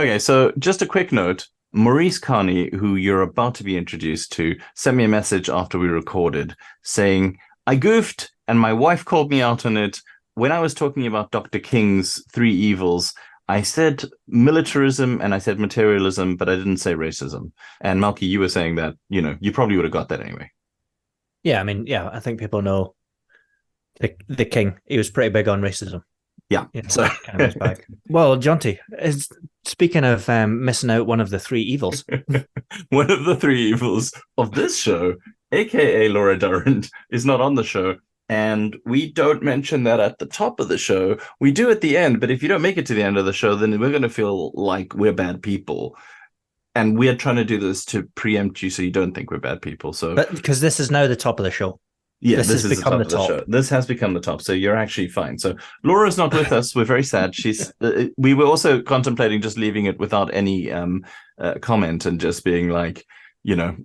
Okay, so just a quick note. Maurice Carney, who you're about to be introduced to, sent me a message after we recorded saying, I goofed and my wife called me out on it. When I was talking about Dr. King's three evils, I said militarism and I said materialism, but I didn't say racism. And Malky, you were saying that, you probably would have got that anyway. Yeah, I mean, yeah, I think people know the king. He was pretty big on racism. Yeah. So kind of his bag. Well, Jonty, speaking of missing out one of the three evils. One of the three evils of this show, aka Laura Durrant, is not on the show. And we don't mention that at the top of the show. We do at the end, but if you don't make it to the end of the show, then we're going to feel like we're bad people. And we're trying to do this to preempt you so you don't think we're bad people. So, but because this is now the top of the show. Yeah, this has become the top of the show. This has become the top, so you're actually fine. So Laura's not with us. We're very sad. She's. We were also contemplating just leaving it without any comment and just being like,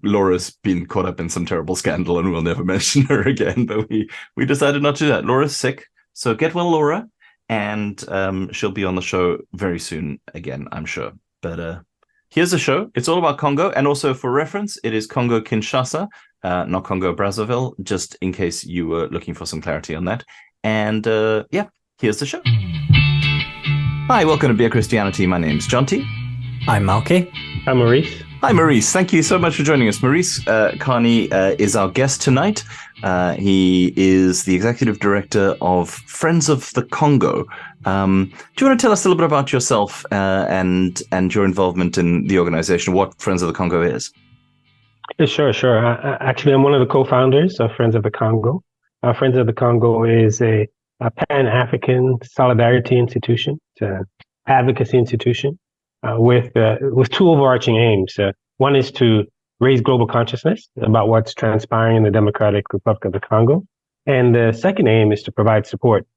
Laura's been caught up in some terrible scandal and we'll never mention her again. But we decided not to do that. Laura's sick, so get well, Laura, and she'll be on the show very soon again, I'm sure. But here's the show. It's all about Congo, and also for reference, it is Congo Kinshasa. Not Congo Brazzaville, just in case you were looking for some clarity on that. And here's the show. Hi, welcome to Beer Christianity. My name's Jonty. I'm Malky. I'm Maurice. Hi, Maurice. Thank you so much for joining us. Maurice Carney is our guest tonight. He is the executive director of Friends of the Congo. Do you want to tell us a little bit about yourself and your involvement in the organization, what Friends of the Congo is? Sure. Actually, I'm one of the co-founders of Friends of the Congo. Friends of the Congo is a Pan-African solidarity institution, it's an advocacy institution with two overarching aims. One is to raise global consciousness about what's transpiring in the Democratic Republic of the Congo. And the second aim is to provide support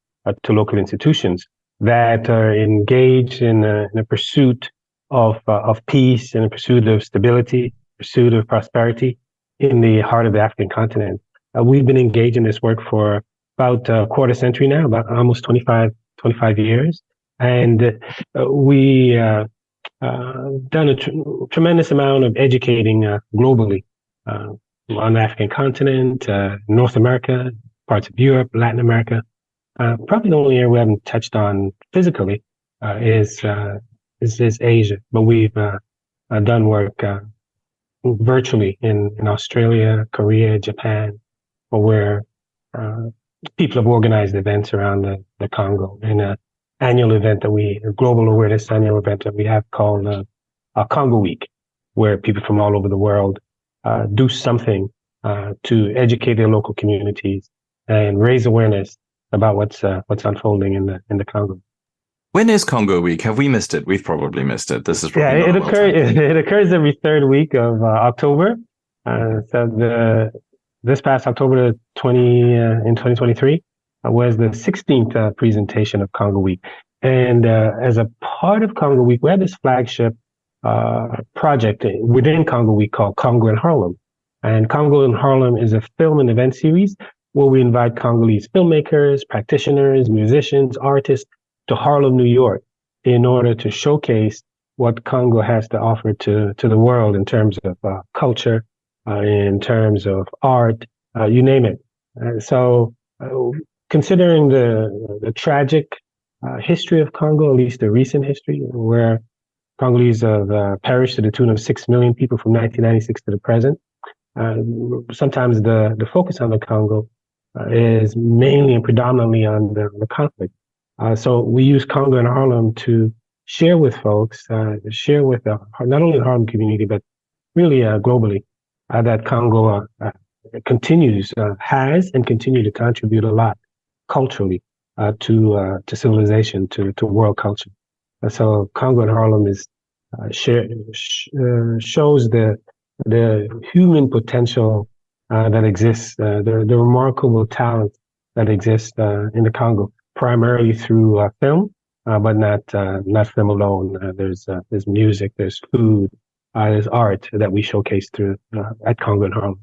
to local institutions that are engaged in a pursuit of peace and a pursuit of stability, pursuit of prosperity in the heart of the African continent. We've been engaged in this work for about a quarter century now, about almost 25 years. And we done a tremendous amount of educating globally on the African continent, North America, parts of Europe, Latin America. Probably the only area we haven't touched on physically is Asia, but we've done work virtually in Australia, Korea, Japan, where people have organized events around the Congo in an annual event a global awareness annual event that we have called Congo Week, where people from all over the world do something to educate their local communities and raise awareness about what's unfolding in the Congo. When is Congo Week? Have we missed it? We've probably missed it. This is probably it occurs every third week of October. This past October in 2023 was the 16th presentation of Congo Week. And as a part of Congo Week, we had this flagship project within Congo Week called Congo in Harlem. And Congo in Harlem is a film and event series where we invite Congolese filmmakers, practitioners, musicians, artists to Harlem, New York, in order to showcase what Congo has to offer to the world in terms of culture, in terms of art, you name it. So considering the tragic history of Congo, at least the recent history, where Congolese have perished to the tune of 6 million people from 1996 to the present, sometimes the focus on the Congo is mainly and predominantly on the conflict. So we use Congo in Harlem to share with folks, share with not only the Harlem community, but really globally, that Congo has and continue to contribute a lot culturally to civilization, to world culture. So Congo in Harlem shows the human potential that exists, the remarkable talent that exists in the Congo, primarily through film, but not film alone. There's music, there's food, there's art that we showcase through at Congo in Harlem.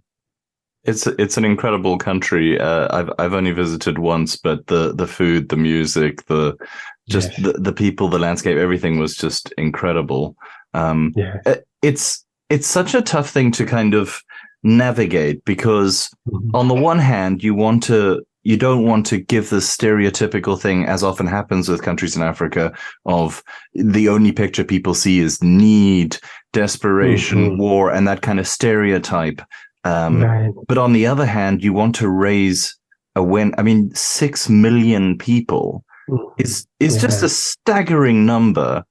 It's an incredible country. I've only visited once, but the food, the music, the just the people, the landscape, everything was just incredible. It's such a tough thing to kind of navigate, because on the one hand, you don't want to give the stereotypical thing, as often happens with countries in Africa, of the only picture people see is need, desperation, war, and that kind of stereotype. But on the other hand, you want to raise I mean, 6 million people is just a staggering number.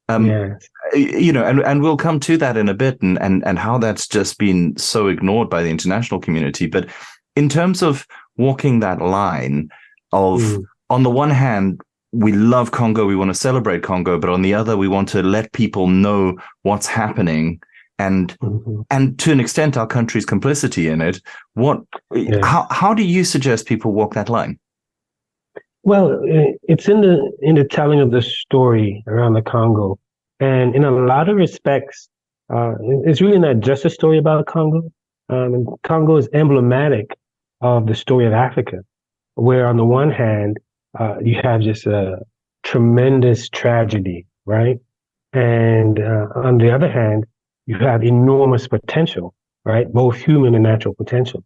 You know, and we'll come to that in a bit, and how that's just been so ignored by the international community. But in terms of walking that line of, on the one hand, we love Congo, we want to celebrate Congo, but on the other, we want to let people know what's happening, and to an extent, our country's complicity in it. How do you suggest people walk that line? Well, it's in the telling of the story around the Congo, and in a lot of respects, it's really not just a story about Congo. And Congo is emblematic of the story of Africa, where on the one hand, you have just a tremendous tragedy, right? And on the other hand, you have enormous potential, right? Both human and natural potential.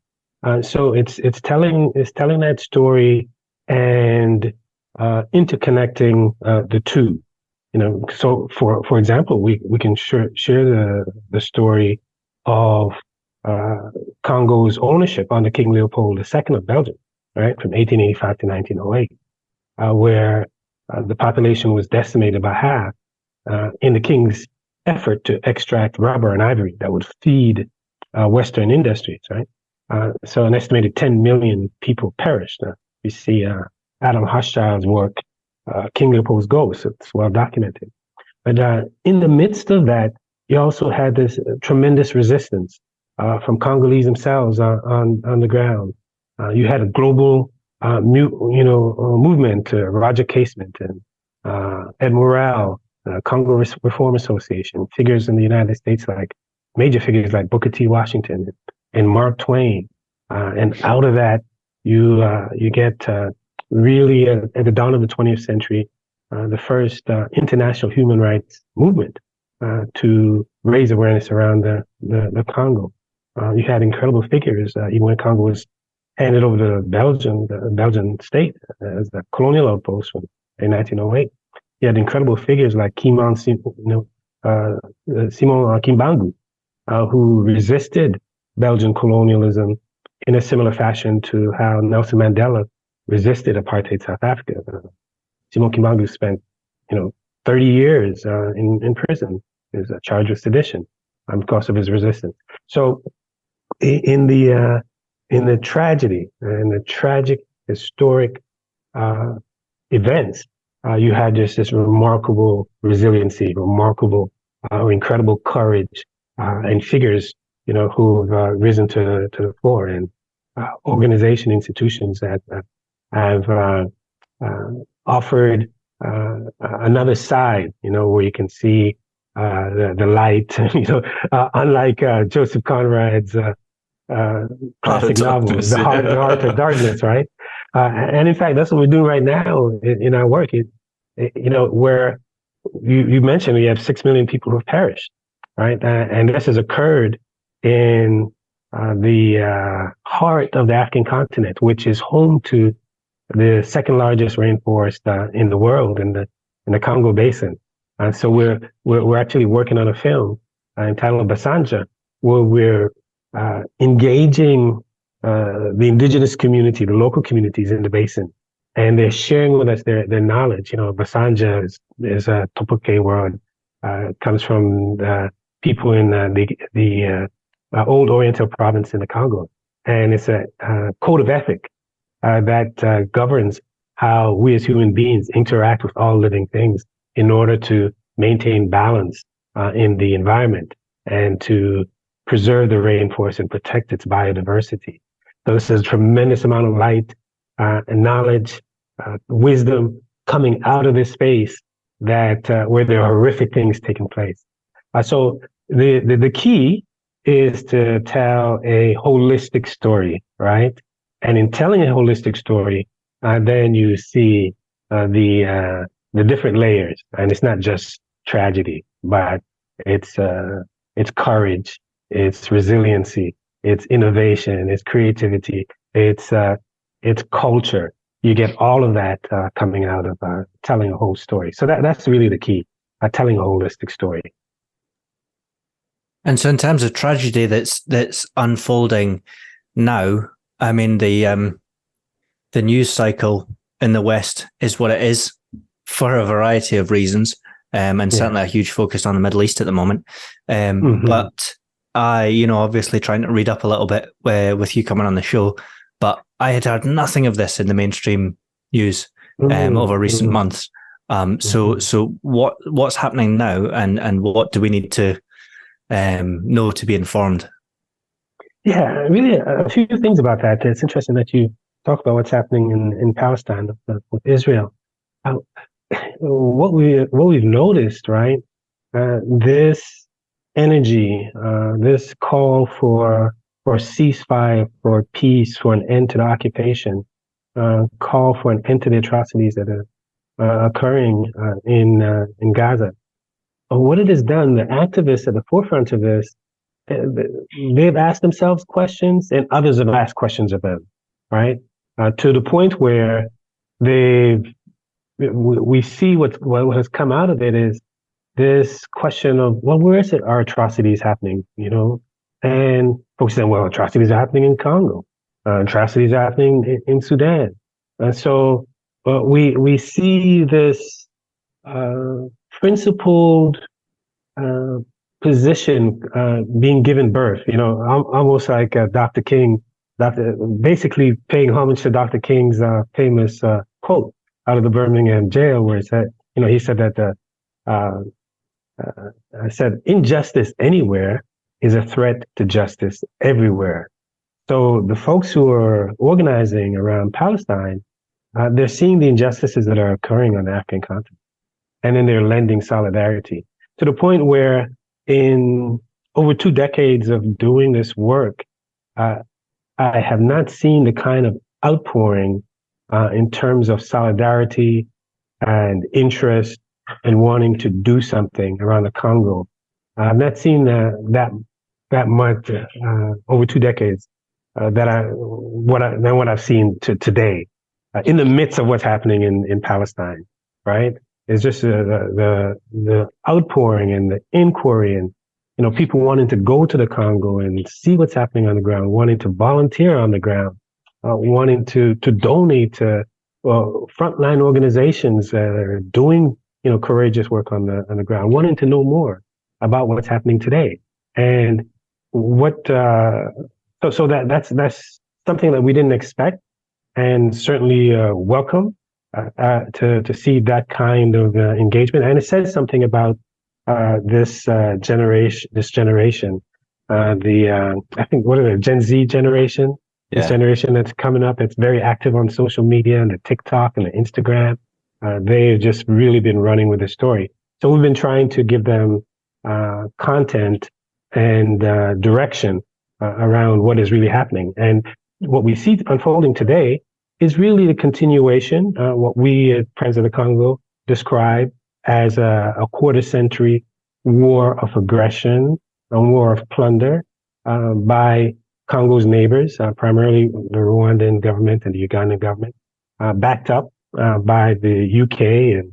So it's telling that story and interconnecting the two. You know, so for example, we can share the story of Congo's ownership under King Leopold II of Belgium, right, from 1885 to 1908, where the population was decimated by half in the king's effort to extract rubber and ivory that would feed Western industries, right? So an estimated 10 million people perished. You see Adam Hochschild's work, King Leopold's Ghost. It's well documented. But in the midst of that, you also had this tremendous resistance from Congolese themselves on the ground. You had a global, movement. Roger Casement and Ed Morale, Congo Reform Association, figures in the United States major figures like Booker T. Washington and Mark Twain, and out of that you get really at the dawn of the 20th century the first international human rights movement to raise awareness around the Congo. You had incredible figures, even when Congo was handed over to the Belgian state as the colonial outpost in 1908. You had incredible figures like Simon Kimbangu, who resisted Belgian colonialism in a similar fashion to how Nelson Mandela resisted apartheid South Africa. Simon Kimbangu spent, 30 years in prison. He was charged with sedition because of his resistance. So, in the tragedy and the tragic historic events, you had just this remarkable resiliency, remarkable, incredible courage, and figures, who've risen to the floor, and institutions that have offered another side, where you can see the light, unlike Joseph Conrad's classic novel, The Heart of Darkness, right? And in fact, that's what we're doing right now in our work. Where you mentioned we have 6 million people who have perished, right? And this has occurred in the heart of the African continent, which is home to the second largest rainforest in the world, in the Congo Basin. And so we're actually working on a film entitled Basanja, where we're engaging the indigenous community, the local communities in the basin, and they're sharing with us their knowledge. Basanja is a Topoke word, comes from the people in the old Oriental province in the Congo, and it's a code of ethic that governs how we as human beings interact with all living things in order to maintain balance in the environment and to preserve the rainforest and protect its biodiversity. So this is a tremendous amount of light and knowledge, wisdom coming out of this space that where there are horrific things taking place. So the key is to tell a holistic story, right? And in telling a holistic story, then you see the the different layers, and it's not just tragedy, but it's courage, it's resiliency, it's innovation, it's creativity, it's culture. You get all of that coming out of telling a whole story. So that's really the key, telling a holistic story. And so in terms of tragedy that's unfolding now, I mean, the news cycle in the West is what it is for a variety of reasons, and certainly a huge focus on the Middle East at the moment. But I, obviously trying to read up a little bit with you coming on the show, but I had heard nothing of this in the mainstream news over recent months. So what's happening now, and what do we need to know to be informed? Yeah, really a few things about that. It's interesting that you talk about what's happening in Palestine with Israel. What we've noticed, right? This energy, this call for ceasefire, for peace, for an end to the occupation, call for an end to the atrocities that are occurring in Gaza. What it has done, the activists at the forefront of this, they've asked themselves questions, and others have asked questions of them, right? To the point where we see what has come out of it is this question of, well, where is it our atrocities happening, And folks say, well, atrocities are happening in Congo, atrocities are happening in Sudan. And so we see this principled position being given birth, almost like Dr. King, basically paying homage to Dr. King's famous quote out of the Birmingham jail, where he said that injustice anywhere is a threat to justice everywhere. So the folks who are organizing around Palestine, they're seeing the injustices that are occurring on the African continent, and then they're lending solidarity to the point where in over 2 decades of doing this work, I have not seen the kind of outpouring in terms of solidarity and interest and wanting to do something around the Congo. I've not seen that much over 2 decades than what I've seen today in the midst of what's happening in Palestine, right? It's just the outpouring and the inquiry, and people wanting to go to the Congo and see what's happening on the ground, wanting to volunteer on the ground, wanting to donate to frontline organizations that are doing courageous work on the ground, wanting to know more about what's happening today, and so that's something that we didn't expect, and certainly welcome. To see that kind of engagement, and it says something about this generation. I think Gen Z generation. Yeah. This generation that's coming up, it's very active on social media and the TikTok and the Instagram. They've just really been running with the story. So we've been trying to give them content and direction around what is really happening, and what we see unfolding today is really the continuation, what we at Friends of the Congo describe as a quarter-century war of aggression, a war of plunder by Congo's neighbors, primarily the Rwandan government and the Ugandan government, backed up by the UK and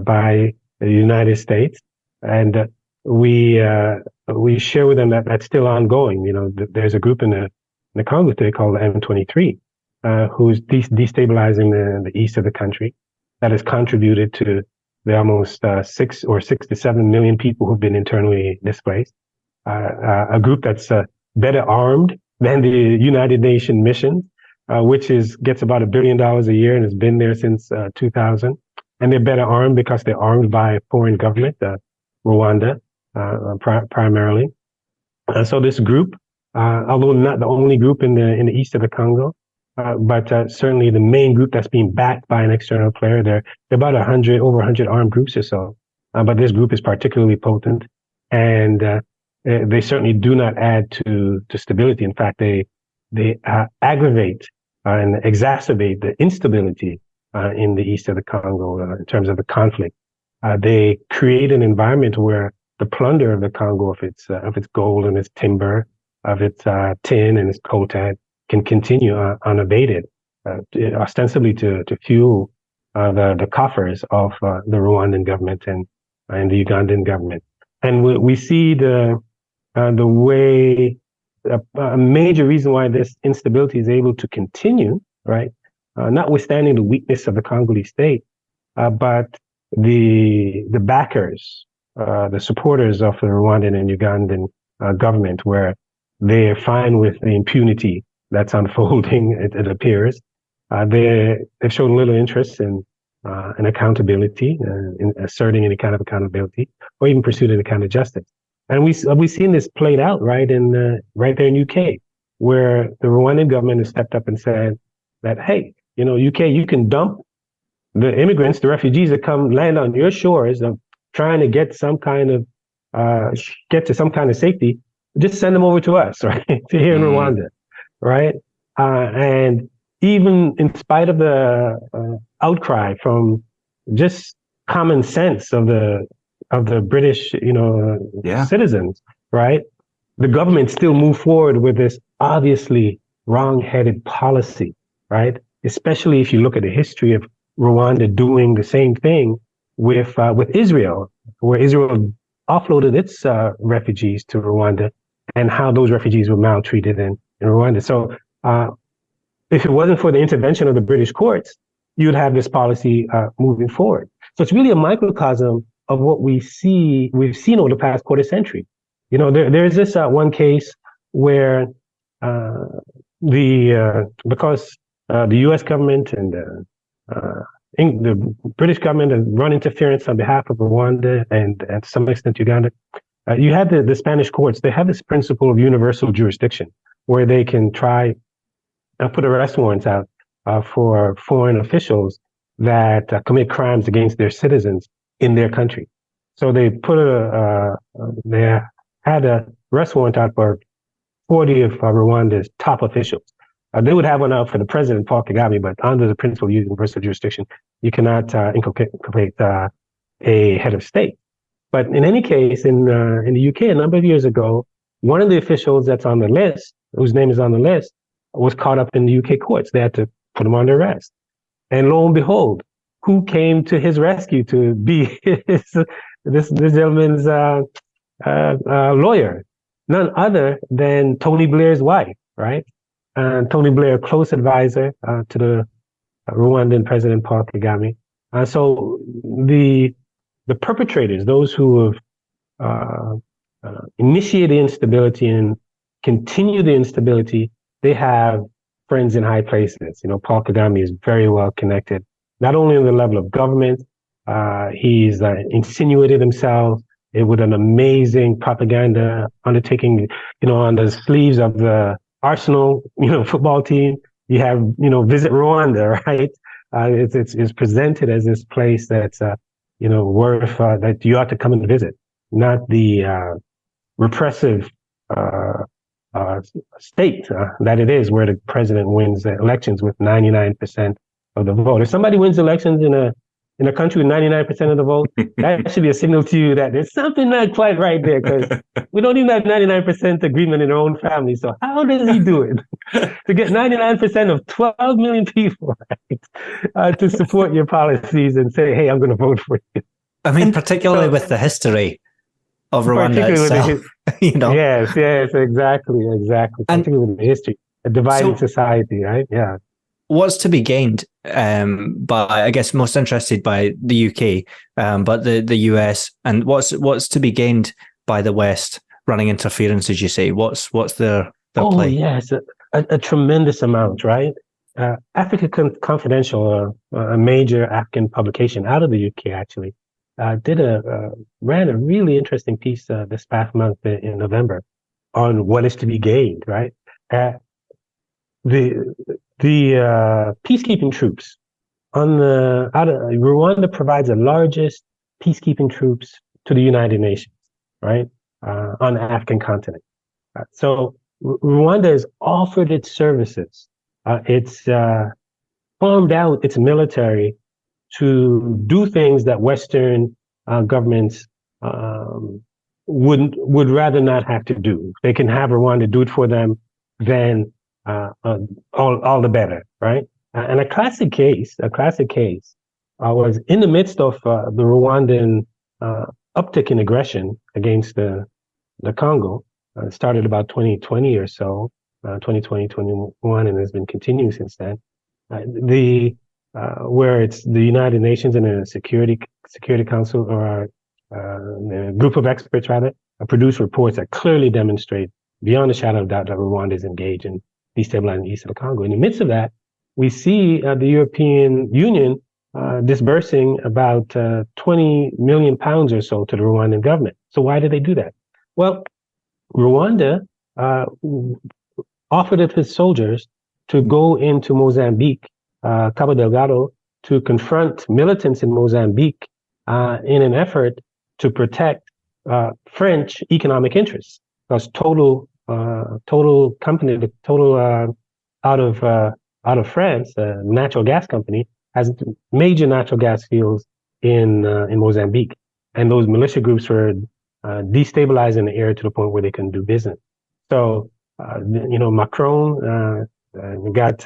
by the United States. And we share with them that that's still ongoing. There's a group in the Congo today called the M23, who's destabilizing the east of the country, that has contributed to the almost 6 to 7 million people who've been internally displaced. A group that's better armed than the United Nations mission, which gets about $1 billion a year and has been there since 2000. And they're better armed because they're armed by a foreign government, Rwanda, primarily. So this group, although not the only group in the east of the Congo, but certainly the main group that's being backed by an external player. They're about over 100 armed groups or so. But this group is particularly potent, and they certainly do not add to stability. In fact, they aggravate and exacerbate the instability in the east of the Congo in terms of the conflict. They create an environment where the plunder of the Congo, of its gold and its timber, of its tin and its coltan, can continue unabated, ostensibly to fuel the coffers of the Rwandan government and the Ugandan government. And we see the way a major reason why this instability is able to continue, right? Notwithstanding the weakness of the Congolese state, but the backers, the supporters of the Rwandan and Ugandan government, where they're fine with the impunity that's unfolding, it appears. They've shown little interest in accountability, in asserting any kind of accountability, or even pursuing any kind of justice. And we've seen this played out right there in UK, where the Rwandan government has stepped up and said that, hey, UK, you can dump the immigrants, the refugees that come land on your shores of trying to get some kind of get to some kind of safety. Just send them over to us, right? To here in Rwanda, right? And even in spite of the outcry from just common sense of the British, citizens, right? The government still moved forward with this obviously wrong-headed policy, right? Especially if you look at the history of Rwanda doing the same thing with Israel, where Israel offloaded its refugees to Rwanda, and how those refugees were maltreated in Rwanda. So if it wasn't for the intervention of the British courts, you'd have this policy moving forward. So it's really a microcosm of what we've seen over the past quarter century. There's this one case where because the U.S. government and the British government has run interference on behalf of Rwanda and to some extent Uganda. You had the Spanish courts. They have this principle of universal jurisdiction, where they can try and put arrest warrants out for foreign officials that commit crimes against their citizens in their country. So they they had a arrest warrant out for 40 of Rwanda's top officials. They would have one out for the president, Paul Kagame, but under the principle of universal jurisdiction, you cannot inculpate a head of state. But in any case, in the UK, a number of years ago, one of the officials that's on the list, whose name is on the list, was caught up in the UK courts. They had to put him under arrest. And lo and behold, who came to his rescue to be this gentleman's lawyer? None other than Tony Blair's wife, right? And Tony Blair, a close advisor to the Rwandan president, Paul Kagame. So the perpetrators, those who have initiated instability and continue the instability, they have friends in high places. Paul Kagame is very well connected, not only on the level of government, he's insinuated himself with an amazing propaganda undertaking, on the sleeves of the Arsenal, football team. You have, Visit Rwanda, right? It's presented as this place that's, worth that you ought to come and visit, not the repressive state that it is, where the president wins the elections with 99% of the vote. If somebody wins elections in a country with 99% of the vote, that should be a signal to you that there's something not quite right there, because we don't even have 99% agreement in our own family. So how does he do it to get 99% of 12 million people, right, to support your policies and say, hey, I'm going to vote for you? I mean, particularly with the history of Rwanda itself. Yes, exactly. Particularly with the history, a divided society, right? Yeah. What's to be gained by, I guess, most interested by the UK, but the US, and what's to be gained by the West running interference, as you say? What's their play? Oh, yes, a tremendous amount, right? Africa Confidential, a major African publication out of the UK, actually, ran a really interesting piece this past month in November on what is to be gained, right? The peacekeeping troops Rwanda provides the largest peacekeeping troops to the United Nations, right, on the African continent. So Rwanda has offered its services, its farmed out its military to do things that Western governments would rather not have to do. They can have Rwanda do it for them, then all the better, right? And a classic case was in the midst of the Rwandan uptick in aggression against the Congo. It started about 2020 or so, 2020, 21, and has been continuing since then. Where it's the United Nations and the Security Council, or a group of experts rather, produce reports that clearly demonstrate beyond a shadow of doubt that Rwanda is engaged in destabilizing the east of the Congo. In the midst of that, we see the European Union disbursing about 20 million pounds or so to the Rwandan government. So why did they do that? Well, Rwanda offered its soldiers to go into Mozambique, Cabo Delgado, to confront militants in Mozambique in an effort to protect French economic interests. Because total out of France, a natural gas company, has major natural gas fields in Mozambique, and those militia groups were destabilizing the area to the point where they couldn't do business. So, Macron got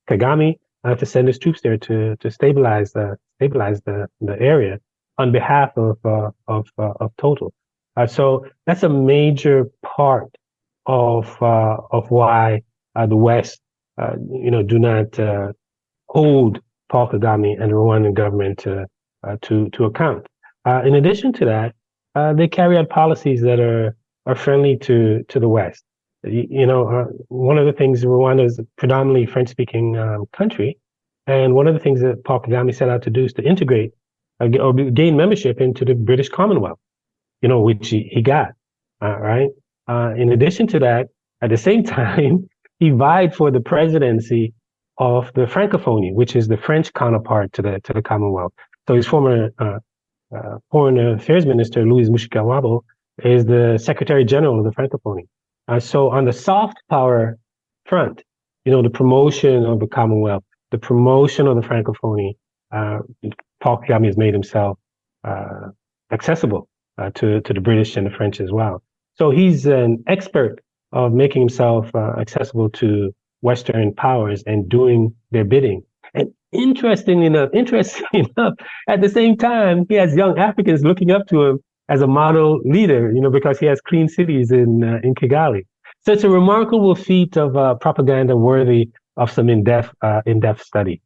Kagame to send his troops there to stabilize the area on behalf of Total. So that's a major part of why the West, do not hold Paul Kagame and the Rwandan government to account. In addition to that, they carry out policies that are friendly to the West. One of the things, Rwanda is a predominantly French-speaking country, and one of the things that Paul Kagame set out to do is to integrate or gain membership into the British Commonwealth, which he got, right? In addition to that, at the same time, he vied for the presidency of the Francophonie, which is the French counterpart to the Commonwealth. So his former Foreign Affairs Minister, Louise Mushikiwabo, is the Secretary General of the Francophonie. So on the soft power front, the promotion of the Commonwealth, the promotion of the Francophonie, Paul Kagame has made himself accessible to the British and the French as well. So he's an expert of making himself accessible to Western powers and doing their bidding. And interestingly enough, at the same time, he has young Africans looking up to him as a model leader, because he has clean cities in Kigali. So it's a remarkable feat of propaganda worthy of some in-depth study.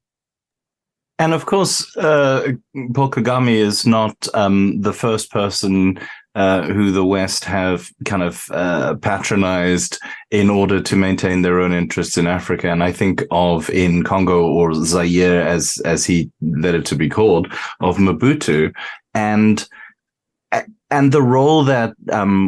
And of course, Paul Kagame is not the first person who the West have kind of patronized in order to maintain their own interests in Africa. And I think of in Congo, or Zaire, as he let it to be called, of Mobutu, and the role that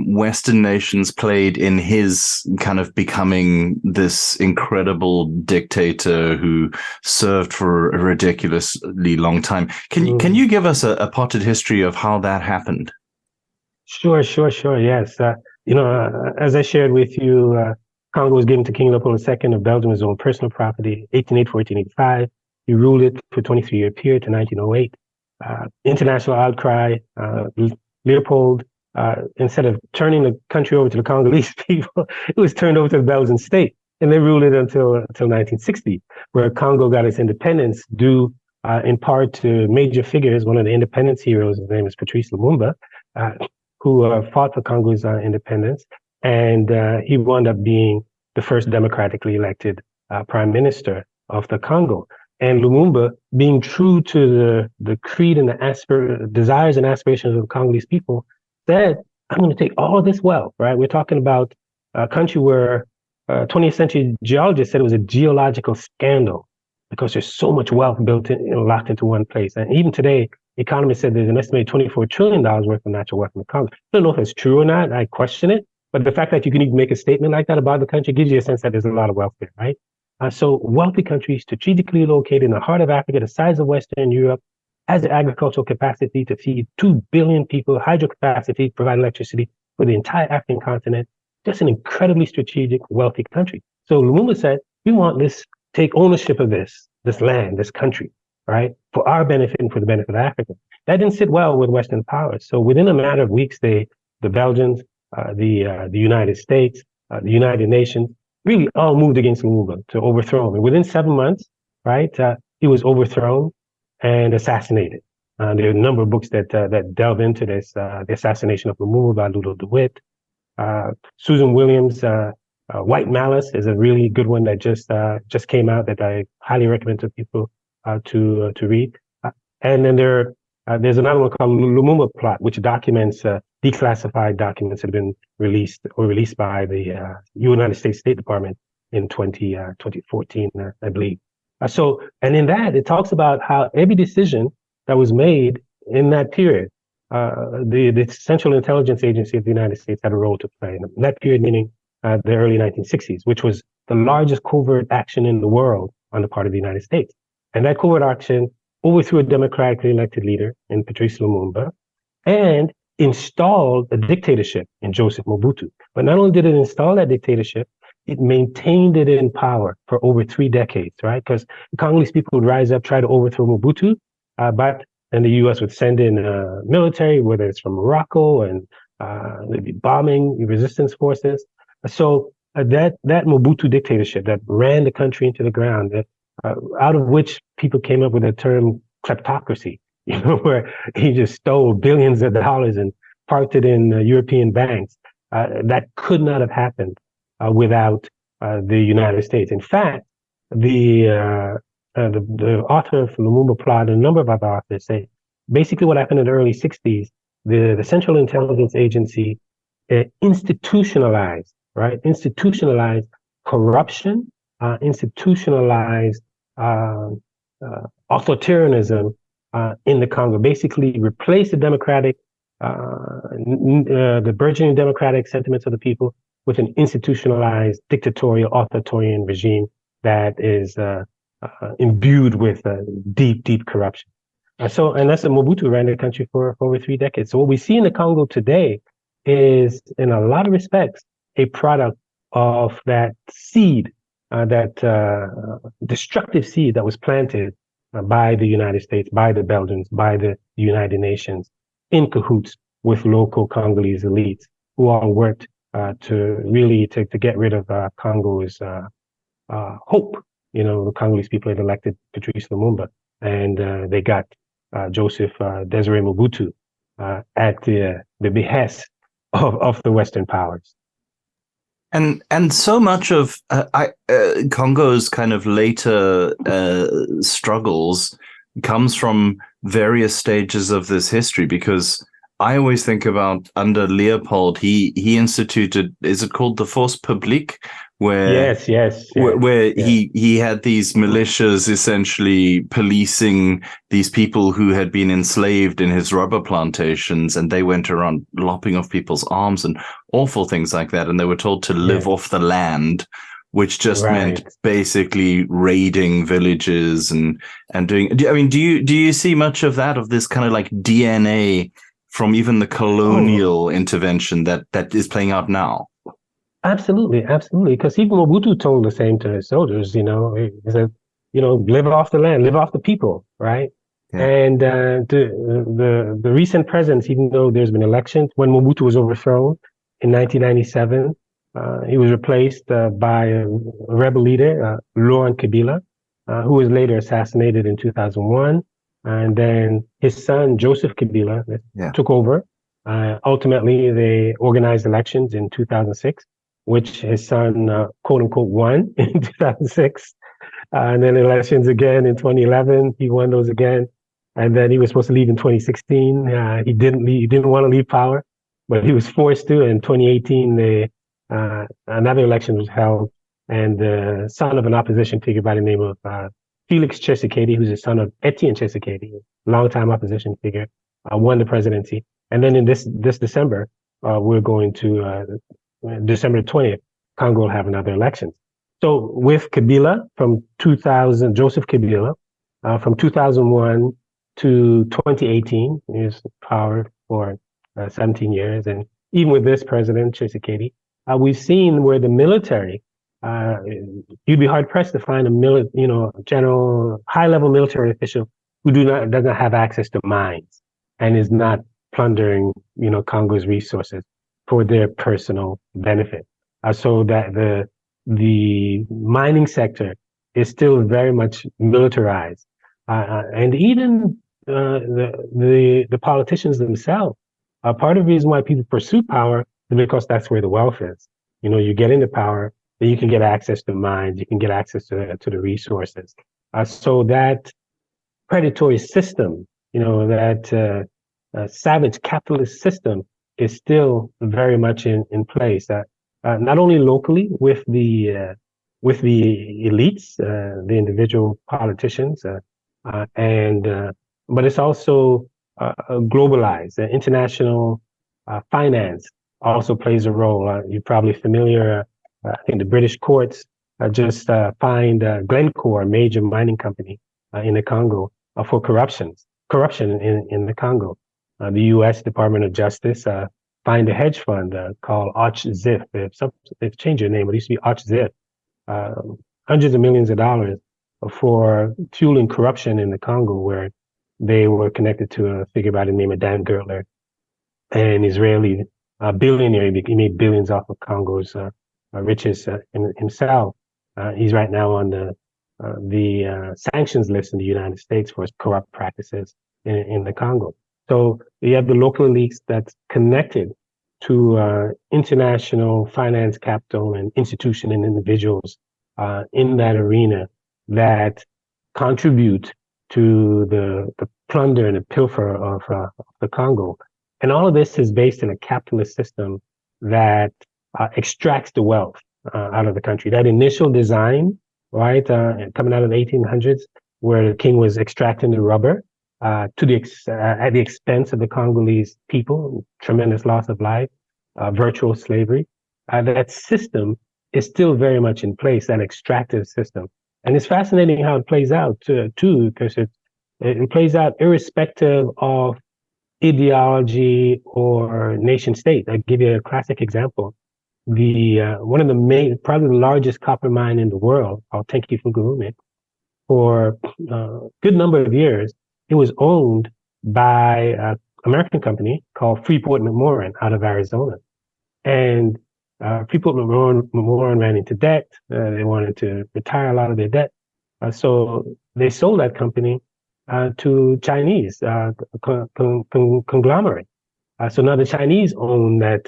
Western nations played in his kind of becoming this incredible dictator who served for a ridiculously long time. Can you give us a potted history of how that happened? Sure. Yes. As I shared with you, Congo was given to King Leopold II of Belgium as his own personal property, 1884-1885. He ruled it for a 23-year period to 1908. International outcry. Leopold, instead of turning the country over to the Congolese people, it was turned over to the Belgian state. And they ruled it until 1960, where Congo got its independence due in part to major figures. One of the independence heroes, his name is Patrice Lumumba, who fought for Congo's independence. And he wound up being the first democratically elected prime minister of the Congo. And Lumumba, being true to the creed and the desires and aspirations of the Congolese people, said, I'm going to take all of this wealth, right? We're talking about a country where 20th century geologists said it was a geological scandal because there's so much wealth locked into one place. And even today, economists said there's an estimated $24 trillion worth of natural wealth in the Congo. I don't know if it's true or not. I question it. But the fact that you can even make a statement like that about the country gives you a sense that there's a lot of wealth there, right? So wealthy countries strategically located in the heart of Africa, the size of Western Europe, has the agricultural capacity to feed 2 billion people, hydro capacity to provide electricity for the entire African continent. Just an incredibly strategic, wealthy country. So Lumumba said, we want this, take ownership of this, this land, this country, right, for our benefit and for the benefit of Africa. That didn't sit well with Western powers. So within a matter of weeks, the Belgians, the United States, the United Nations, really all moved against Lumumba to overthrow him. And within 7 months, right, he was overthrown and assassinated. There are a number of books that delve into this, the assassination of Lumumba by Ludo DeWitt. Susan Williams' White Malice is a really good one that just came out that I highly recommend to people to read. And then there's another one called Lumumba Plot, which documents declassified documents that have been released by the United States State Department in 2014, I believe. And in that, it talks about how every decision that was made in that period, the Central Intelligence Agency of the United States had a role to play. And that period meaning the early 1960s, which was the largest covert action in the world on the part of the United States. And that covert action overthrew a democratically elected leader in Patrice Lumumba and installed a dictatorship in Joseph Mobutu. But not only did it install that dictatorship, it maintained it in power for over 3 decades, right? Because the Congolese people would rise up, try to overthrow Mobutu, and the U.S. would send in military, whether it's from Morocco, and they'd be bombing the resistance forces. So that Mobutu dictatorship that ran the country into the ground, out of which people came up with the term kleptocracy, where he just stole billions of dollars and parked it in European banks. That could not have happened without the United States. In fact, the author of Lumumba Plot and a number of other authors say basically what happened in the early 60s, the Central Intelligence Agency institutionalized corruption, institutionalized authoritarianism in the Congo, basically replaced the burgeoning democratic sentiments of the people with an institutionalized dictatorial authoritarian regime that is imbued with deep corruption. And that's Mobutu ran the country for over 3 decades. So what we see in the Congo today is, in a lot of respects, a product of that seed, that destructive seed that was planted by the United States, by the Belgians, by the United Nations, in cahoots with local Congolese elites who all worked to get rid of Congo's hope. The Congolese people had elected Patrice Lumumba, and they got Joseph Desiree Mobutu at the behest of the Western powers. And so much of Congo's kind of later struggles comes from various stages of this history, because I always think about under Leopold, he instituted, is it called the Force Publique? Where he had these militias essentially policing these people who had been enslaved in his rubber plantations, and they went around lopping off people's arms and awful things like that. And they were told to live off the land, which just meant basically raiding villages and doing. Do you see much of that, of this kind of like DNA from even the colonial intervention that is playing out now? Absolutely. Because even Mobutu told the same to his soldiers, he said, live off the land, live off the people, right? Yeah. And the recent presidents, even though there's been elections, when Mobutu was overthrown in 1997, he was replaced by a rebel leader, Laurent Kabila, who was later assassinated in 2001. And then his son, Joseph Kabila, took over. Ultimately, they organized elections in 2006. Which his son, quote unquote, won in 2006. And then elections again in 2011, he won those again. And then he was supposed to leave in 2016. He didn't leave, he didn't want to leave power, but he was forced to. In 2018, another election was held, and the son of an opposition figure by the name of Felix Tshisekedi, who's the son of Etienne Tshisekedi, longtime opposition figure, won the presidency. And then in this December, we're going to December 20th, Congo will have another election. So with Kabila from 2000, Joseph Kabila, from 2001 to 2018, he was in power for 17 years. And even with this president, Tshisekedi, we've seen where the military you'd be hard pressed to find a general, high level military official who doesn't have access to mines and is not plundering, Congo's resources for their personal benefit. So that the mining sector is still very much militarized, and even the politicians themselves. Part of the reason why people pursue power is because that's where the wealth is. You get into power, then you can get access to mines, you can get access to the resources. So that predatory system, that savage capitalist system is still very much in place. Not only locally with the elites, the individual politicians, but it's also globalized. International finance also plays a role. You're probably familiar. I think the British courts just fined Glencore, a major mining company in the Congo, for corruption in the Congo. The U.S. Department of Justice fined a hedge fund called Arch-Zip. They've changed their name. It used to be Arch-Zip. Hundreds of millions of dollars for fueling corruption in the Congo, where they were connected to a figure by the name of Dan Gertler, an Israeli billionaire. He made billions off of Congo's richest himself. He's right now on the sanctions list in the United States for his corrupt practices in the Congo. So you have the local elites that's connected to international finance capital and institution and individuals in that arena that contribute to the plunder and the pilfer of the Congo. And all of this is based in a capitalist system that extracts the wealth out of the country. That initial design, right, coming out of the 1800s, where the king was extracting the rubber at the expense of the Congolese people, tremendous loss of life, virtual slavery. That system is still very much in place, that extractive system. And it's fascinating how it plays out too, because it plays out irrespective of ideology or nation state. I'll give you a classic example. One of the probably the largest copper mine in the world, called Tenke Fungurume, for a good number of years, it was owned by an American company called Freeport-McMoran out of Arizona. And Freeport-McMoran ran into debt. They wanted to retire a lot of their debt. So they sold that company to Chinese conglomerate. So now the Chinese own that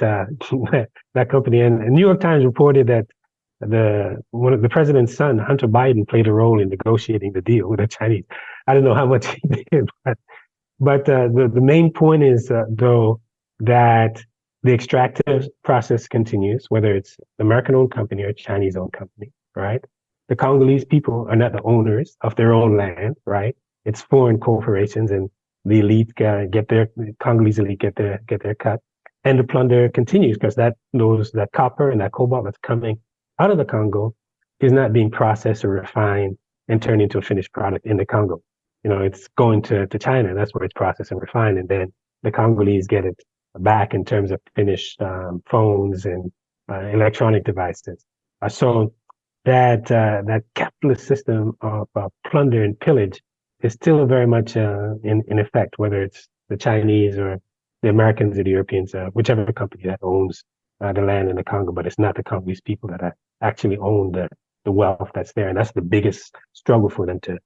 company. And the New York Times reported that the president's son, Hunter Biden, played a role in negotiating the deal with the Chinese. I don't know how much he did, but the main point is though that the extractive process continues, whether it's American-owned company or Chinese-owned company, right? The Congolese people are not the owners of their own land, right? It's foreign corporations, and the elite the Congolese elite get their cut, and the plunder continues because that copper and that cobalt that's coming out of the Congo is not being processed or refined and turned into a finished product in the Congo. It's going to China. That's where it's processed and refined, and then the Congolese get it back in terms of finished phones and electronic devices. So that capitalist system of plunder and pillage is still very much in effect, whether it's the Chinese or the Americans or the Europeans, whichever company that owns the land in the Congo, but it's not the Congolese people that actually own the wealth that's there. And that's the biggest struggle for them to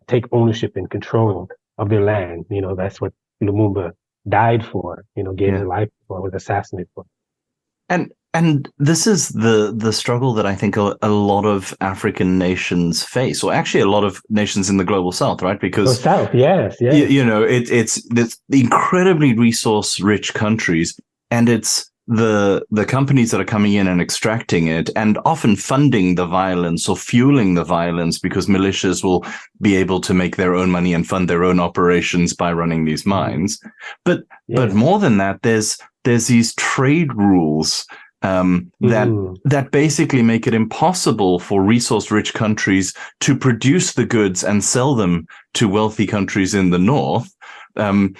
take ownership and control of their land. That's what Lumumba died for, gave his life for, was assassinated for. And this is the struggle that I think a lot of African nations face, or actually a lot of nations in the global South, right? Because South, yes. It's incredibly resource-rich countries, and it's the companies that are coming in and extracting it, and often funding the violence or fueling the violence, because militias will be able to make their own money and fund their own operations by running these mines. But more than that, there's these trade rules that basically make it impossible for resource-rich countries to produce the goods and sell them to wealthy countries in the north, Even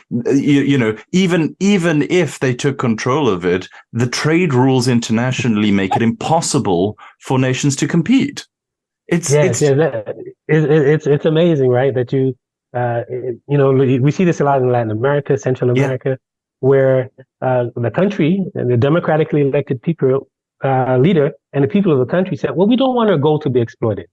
if they took control of it, the trade rules internationally make it impossible for nations to compete. It's amazing, right? That we see this a lot in Latin America, Central America, where the country, the democratically elected people leader, and the people of the country said, well, we don't want our gold to be exploited.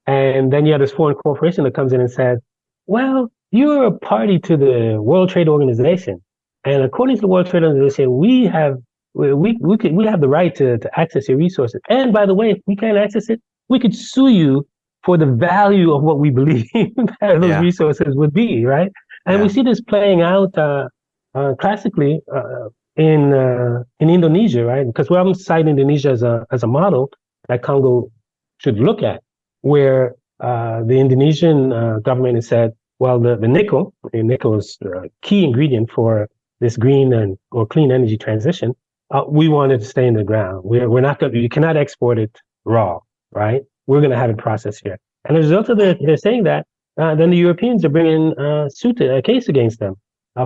And then you have this foreign corporation that comes in and says, well, you're a party to the World Trade Organization, and according to the World Trade Organization, we have the right to access your resources. And by the way, if we can't access it, we could sue you for the value of what we believe that those resources would be, right? And we see this playing out classically in Indonesia, right? Because I'm citing Indonesia as a model that Congo should look at, where the Indonesian government has said, well, the nickel is a key ingredient for this green or clean energy transition. We want it to stay in the ground. We're not going. You cannot export it raw, right? We're going to have it processed here. And as a result of they're saying that, then the Europeans are bringing a case against them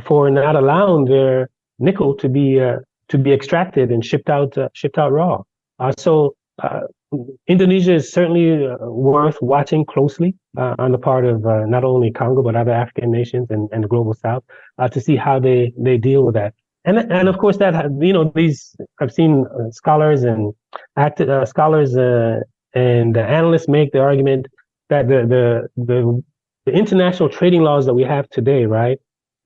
for not allowing their nickel to be extracted and shipped out raw. So Indonesia is certainly worth watching closely on the part of not only Congo but other African nations and the global South to see how they deal with that. And of course that these I've seen scholars and and analysts make the argument that the international trading laws that we have today, right,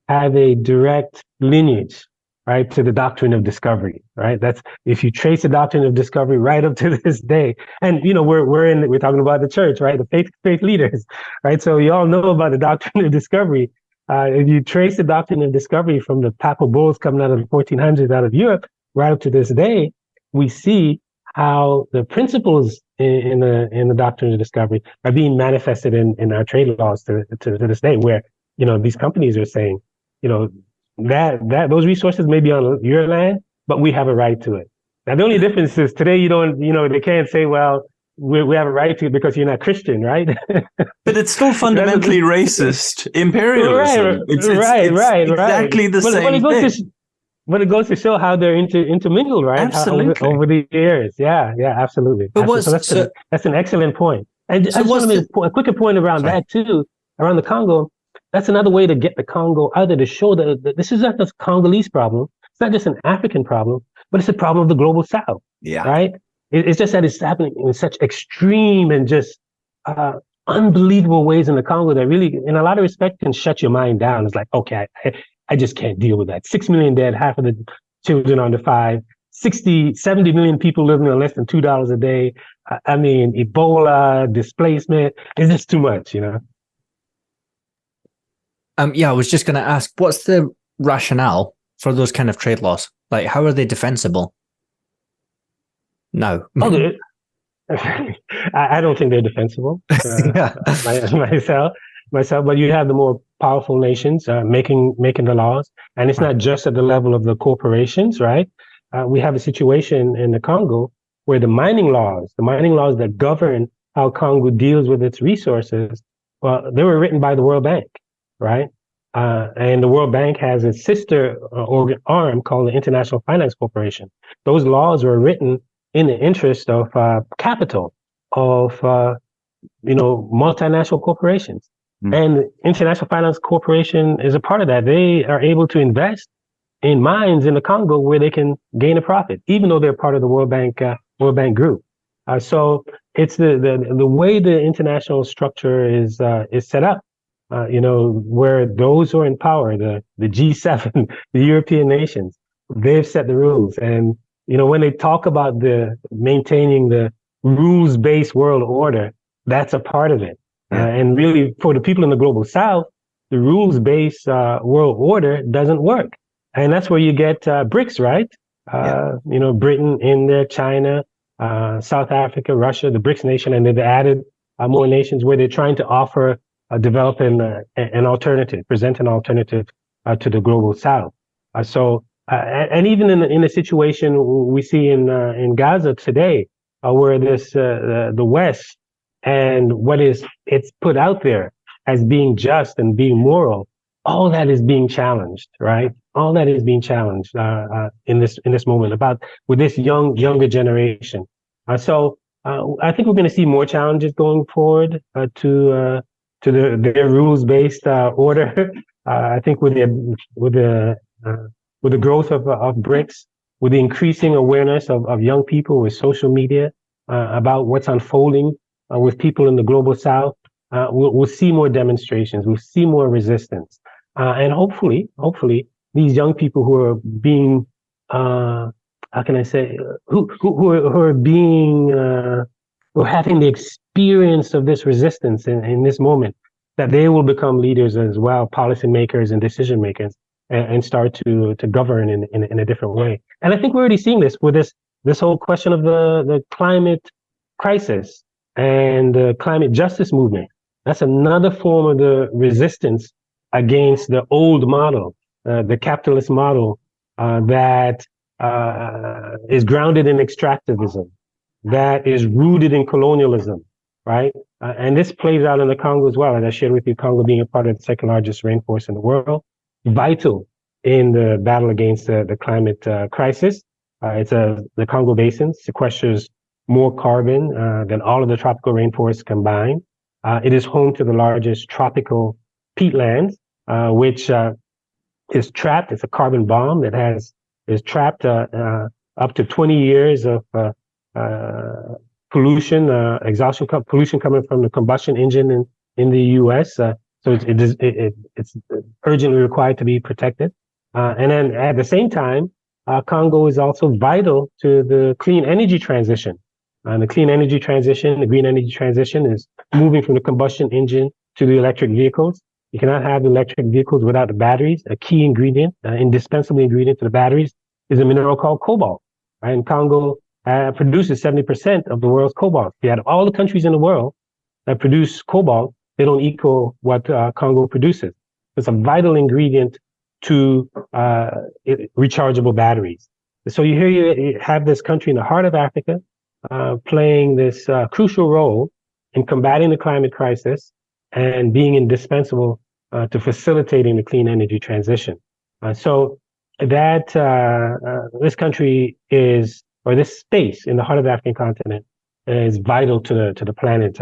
have a direct lineage, right, to the doctrine of discovery, right? That's if you trace the doctrine of discovery right up to this day. And we're talking about the church, right? The faith leaders, right? So you all know about the doctrine of discovery. If you trace the doctrine of discovery from the papal bulls coming out of the 1400s out of Europe right up to this day, we see how the principles in the doctrine of discovery are being manifested in our trade laws to this day, where these companies are saying, that those resources may be on your land, but we have a right to it. Now the only difference is today they can't say, well, we have a right to it because you're not Christian, right? But it's still fundamentally racist imperialism. Right. Exactly the same thing. But it goes to show how they're intermingled, right? Absolutely. Over the years. Yeah, absolutely. But that's an excellent point. And I just want to make a quicker point around that too, around the Congo. That's another way to get the Congo out there, to show that this is not just a Congolese problem. It's not just an African problem, but it's a problem of the global South. Yeah. Right? It's just that it's happening in such extreme and just unbelievable ways in the Congo that really, in a lot of respect, can shut your mind down. It's like, okay, I just can't deal with that. 6 million dead, half of the children under 5, 70 million people living on less than $2 a day. I mean, Ebola, displacement, it's just too much, I was just going to ask, what's the rationale for those kind of trade laws? Like, how are they defensible? No. I don't think they're defensible myself, but you have the more powerful nations making the laws, and it's not just at the level of the corporations, right? We have a situation in the Congo where the mining laws that govern how Congo deals with its resources, well, they were written by the World Bank, right? And the World Bank has a sister arm called the International Finance Corporation. Those laws were written in the interest of capital, of multinational corporations. And the International Finance Corporation is a part of that. They are able to invest in mines in the Congo where they can gain a profit, even though they're part of the World Bank group. So it's the way the international structure is set up. Where those who are in power, the G7, the European nations, they've set the rules. And when they talk about maintaining the rules-based world order, that's a part of it. And really, for the people in the global South, the rules-based world order doesn't work. And that's where you get BRICS, right? Britain, India, China, South Africa, Russia, the BRICS nation, and they've added more nations where they're trying to offer, develop an alternative, present an alternative to the global South. And even in a situation we see in Gaza today, where the West and it's put out there as being just and being moral all that is being challenged, right? All that is being challenged in this moment about with this younger generation. So I think we're going to see more challenges going forward to their rules-based order. I think with the growth of BRICS, with the increasing awareness of young people with social media about what's unfolding with people in the global South, we'll see more demonstrations. We'll see more resistance, and hopefully, these young people who are being, how can I say, who are being, who are having the experience of this resistance in this moment, that they will become leaders as well, policymakers and decision makers, and start to govern in a different way. And I think we're already seeing this with this whole question of the climate crisis and the climate justice movement. That's another form of the resistance against the old model, the capitalist model that is grounded in extractivism, that is rooted in colonialism, right? And this plays out in the Congo as well. As I shared with you, Congo being a part of the second largest rainforest in the world, vital in the battle against the climate crisis. The Congo Basin sequesters more carbon than all of the tropical rainforests combined. It is home to the largest tropical peatlands, which is trapped. It's a carbon bomb that is trapped up to 20 years of pollution, exhaustion pollution coming from the combustion engine in the U.S. So it's urgently required to be protected. And then at the same time, Congo is also vital to the clean energy transition. The clean energy transition, the green energy transition, is moving from the combustion engine to the electric vehicles. You cannot have the electric vehicles without the batteries. A key ingredient, indispensable ingredient to the batteries, is a mineral called cobalt. Right? And Congo produces 70% of the world's cobalt. If you had all the countries in the world that produce cobalt, they don't equal what Congo produces. It's a vital ingredient to rechargeable batteries. So you have this country in the heart of Africa playing this crucial role in combating the climate crisis and being indispensable to facilitating the clean energy transition. So that this country is, or this space in the heart of the African continent, is vital to the planet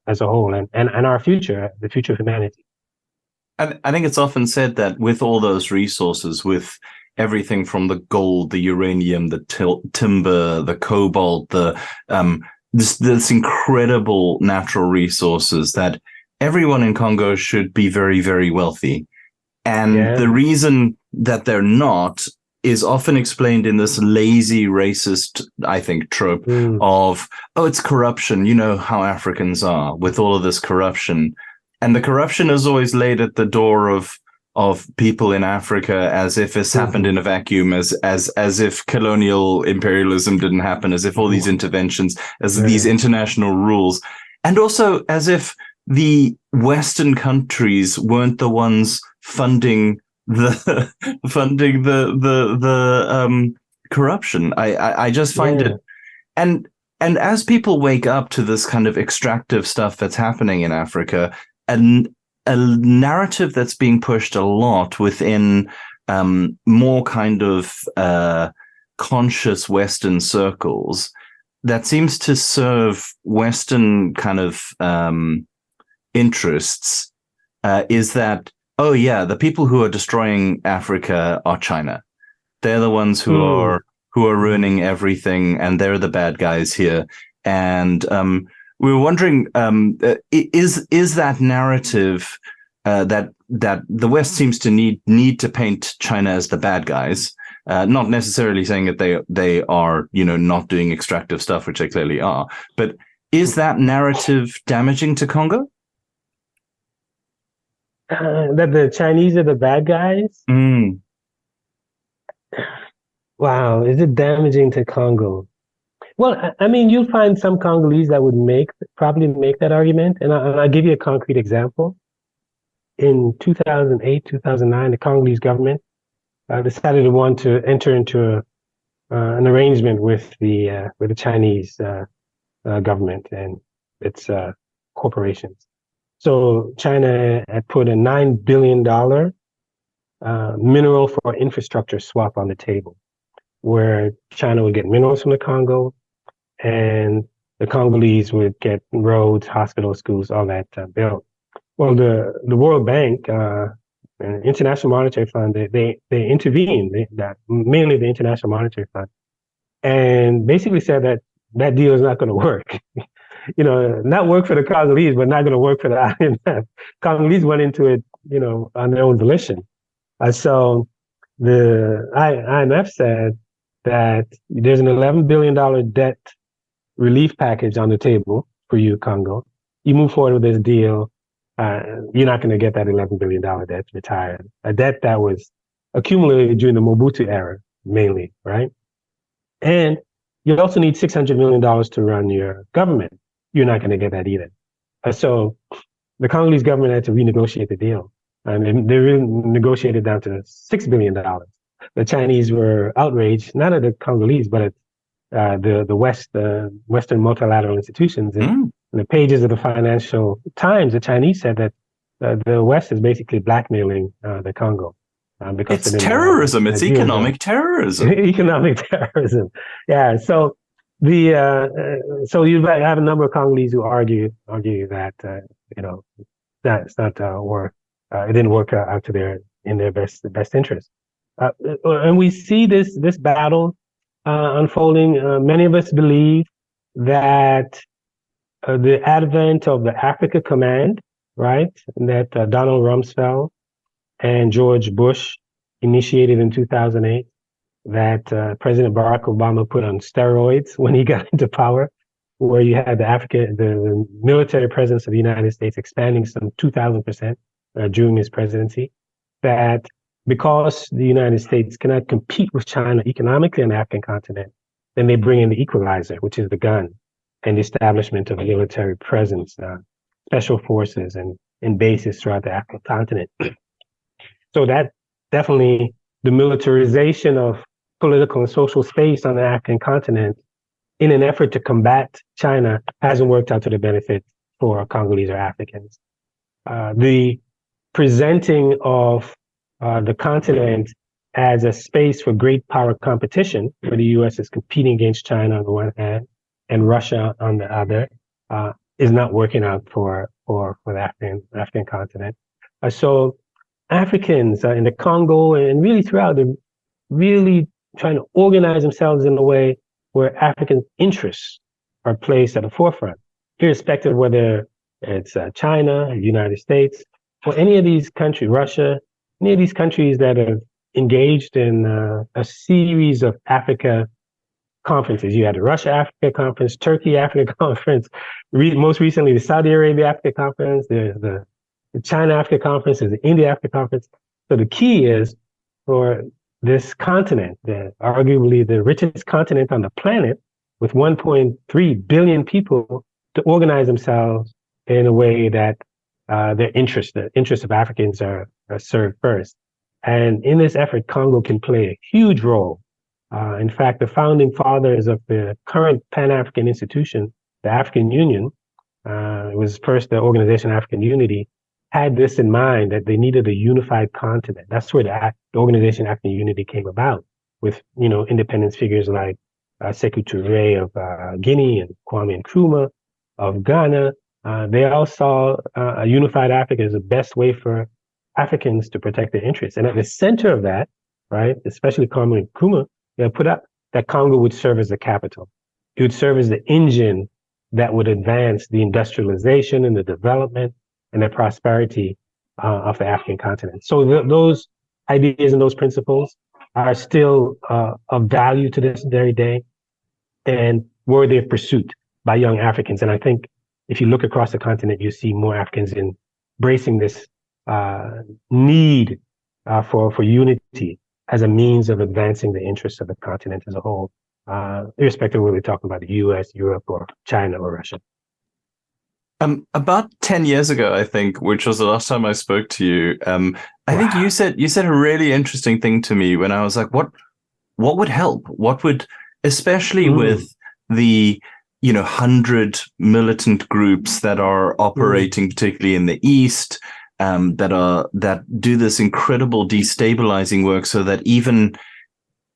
as a whole, and our future, the future of humanity. I think it's often said that with all those resources, with everything from the gold, the uranium, the timber, the cobalt, this incredible natural resources, that everyone in Congo should be very, very wealthy. And the reason that they're not is often explained in this lazy, racist, I think, trope of, oh, it's corruption. You know how Africans are with all of this corruption. And the corruption is always laid at the door of people in Africa, as if it's happened in a vacuum, as if colonial imperialism didn't happen, as if all these interventions, as these international rules, and also as if the Western countries weren't the ones funding the corruption. I just find it, and as people wake up to this kind of extractive stuff that's happening in Africa, and a narrative that's being pushed a lot within more kind of conscious Western circles that seems to serve Western kind of interests is that, oh yeah, the people who are destroying Africa are China. They're the ones who are ruining everything, and they're the bad guys here. And we were wondering, is that narrative that the West seems to need to paint China as the bad guys, not necessarily saying that they are, not doing extractive stuff, which they clearly are, but is that narrative damaging to Congo? That the Chinese are the bad guys? Wow, is it damaging to Congo? Well, I mean, you'll find some Congolese that would probably make that argument. And I'll give you a concrete example. In 2008, 2009, the Congolese government decided to want to enter into an arrangement with the Chinese government and its corporations. So China had put a $9 billion mineral for infrastructure swap on the table, where China would get minerals from the Congo, and the Congolese would get roads, hospitals, schools, all that built. Well, the World Bank, and International Monetary Fund, they intervened, mainly the International Monetary Fund, and basically said that that deal is not going to work. Not work for the Congolese, but not going to work for the IMF. Congolese went into it, on their own volition. So the IMF said that there's an $11 billion debt relief package on the table for you, Congo. You move forward with this deal, you're not going to get that $11 billion debt retired. A debt that was accumulated during the Mobutu era, mainly, right? And you also need $600 million to run your government. You're not going to get that either. So the Congolese government had to renegotiate the deal. And they renegotiated down to $6 billion. The Chinese were outraged, not at the Congolese, but at the Western multilateral institutions. In the pages of the Financial Times, the Chinese said that the West is basically blackmailing the Congo. Because it's terrorism. It's economic terrorism. Economic terrorism. Yeah. So so you have a number of Congolese who argue that that's not work. It didn't work out in their best interest. And we see this battle unfolding. Many of us believe that the advent of the Africa Command, right, that Donald Rumsfeld and George Bush initiated in 2008, that President Barack Obama put on steroids when he got into power, where you had the military presence of the United States expanding some 2,000% during his presidency, that because the United States cannot compete with China economically on the African continent, then they bring in the equalizer, which is the gun, and the establishment of a military presence, special forces and bases throughout the African continent. So that definitely, the militarization of political and social space on the African continent in an effort to combat China hasn't worked out to the benefit for Congolese or Africans. The presenting of the continent as a space for great power competition, where the U.S. is competing against China on the one hand and Russia on the other, is not working out for the African continent. So Africans in the Congo and really throughout, they're really trying to organize themselves in a way where African interests are placed at the forefront, irrespective of whether it's China, the United States, or any of these countries, Russia, any of these countries that are engaged in a series of Africa conferences. You had the Russia Africa Conference, Turkey Africa Conference, most recently the Saudi Arabia Africa Conference, the China Africa Conference, there's the India Africa Conference. So the key is for this continent, arguably the richest continent on the planet, with 1.3 billion people, to organize themselves in a way that the interests of Africans are served first. And in this effort, Congo can play a huge role. In fact, the founding fathers of the current Pan-African institution, the African Union, it was first the Organization African Unity, had this in mind, that they needed a unified continent. That's where the Organization African Unity came about, with independence figures like Sekou Touré of Guinea and Kwame Nkrumah of Ghana. They all saw a unified Africa as the best way for Africans to protect their interests. And at the center of that, right, especially Kwame Nkrumah, they put up that Congo would serve as the capital. It would serve as the engine that would advance the industrialization and the development and the prosperity of the African continent. So those ideas and those principles are still of value to this very day and worthy of pursuit by young Africans. And I think if you look across the continent, you see more Africans embracing this need for unity as a means of advancing the interests of the continent as a whole, irrespective of whether we're talking about the US, Europe, or China, or Russia. About 10 years ago, I think, which was the last time I spoke to you, I think you said a really interesting thing to me when I was like, what would help? What would, especially with the 100 militant groups that are operating, particularly in the East, that do this incredible destabilizing work, so that even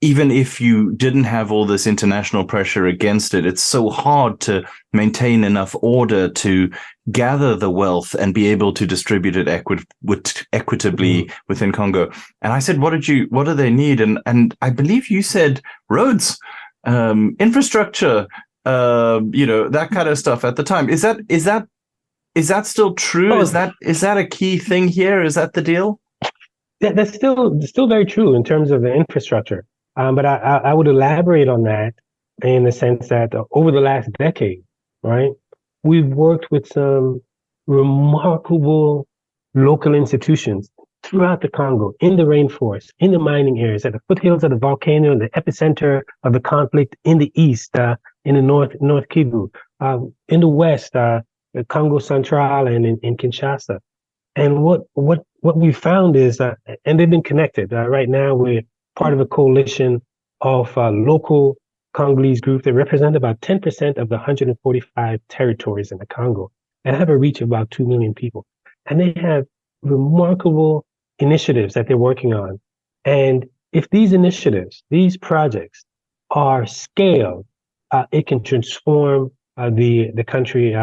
if you didn't have all this international pressure against it, it's so hard to maintain enough order to gather the wealth and be able to distribute it equitably within Congo. And I said, what do they need? And I believe you said roads, infrastructure, that kind of stuff at the time. Is that still true? Oh, Is that a key thing here? Is that the deal? That's still very true in terms of the infrastructure. But I would elaborate on that in the sense that over the last decade, right, we've worked with some remarkable local institutions throughout the Congo, in the rainforest, in the mining areas, at the foothills of the volcano, the epicenter of the conflict in the east, in the North Kivu, in the west, the Congo Central, and in Kinshasa. And what we found is, and they've been connected. Right now, we're part of a coalition of local Congolese groups that represent about 10% of the 145 territories in the Congo and have a reach of about 2 million people. And they have remarkable initiatives that they're working on. And if these initiatives, these projects are scaled, it can transform the country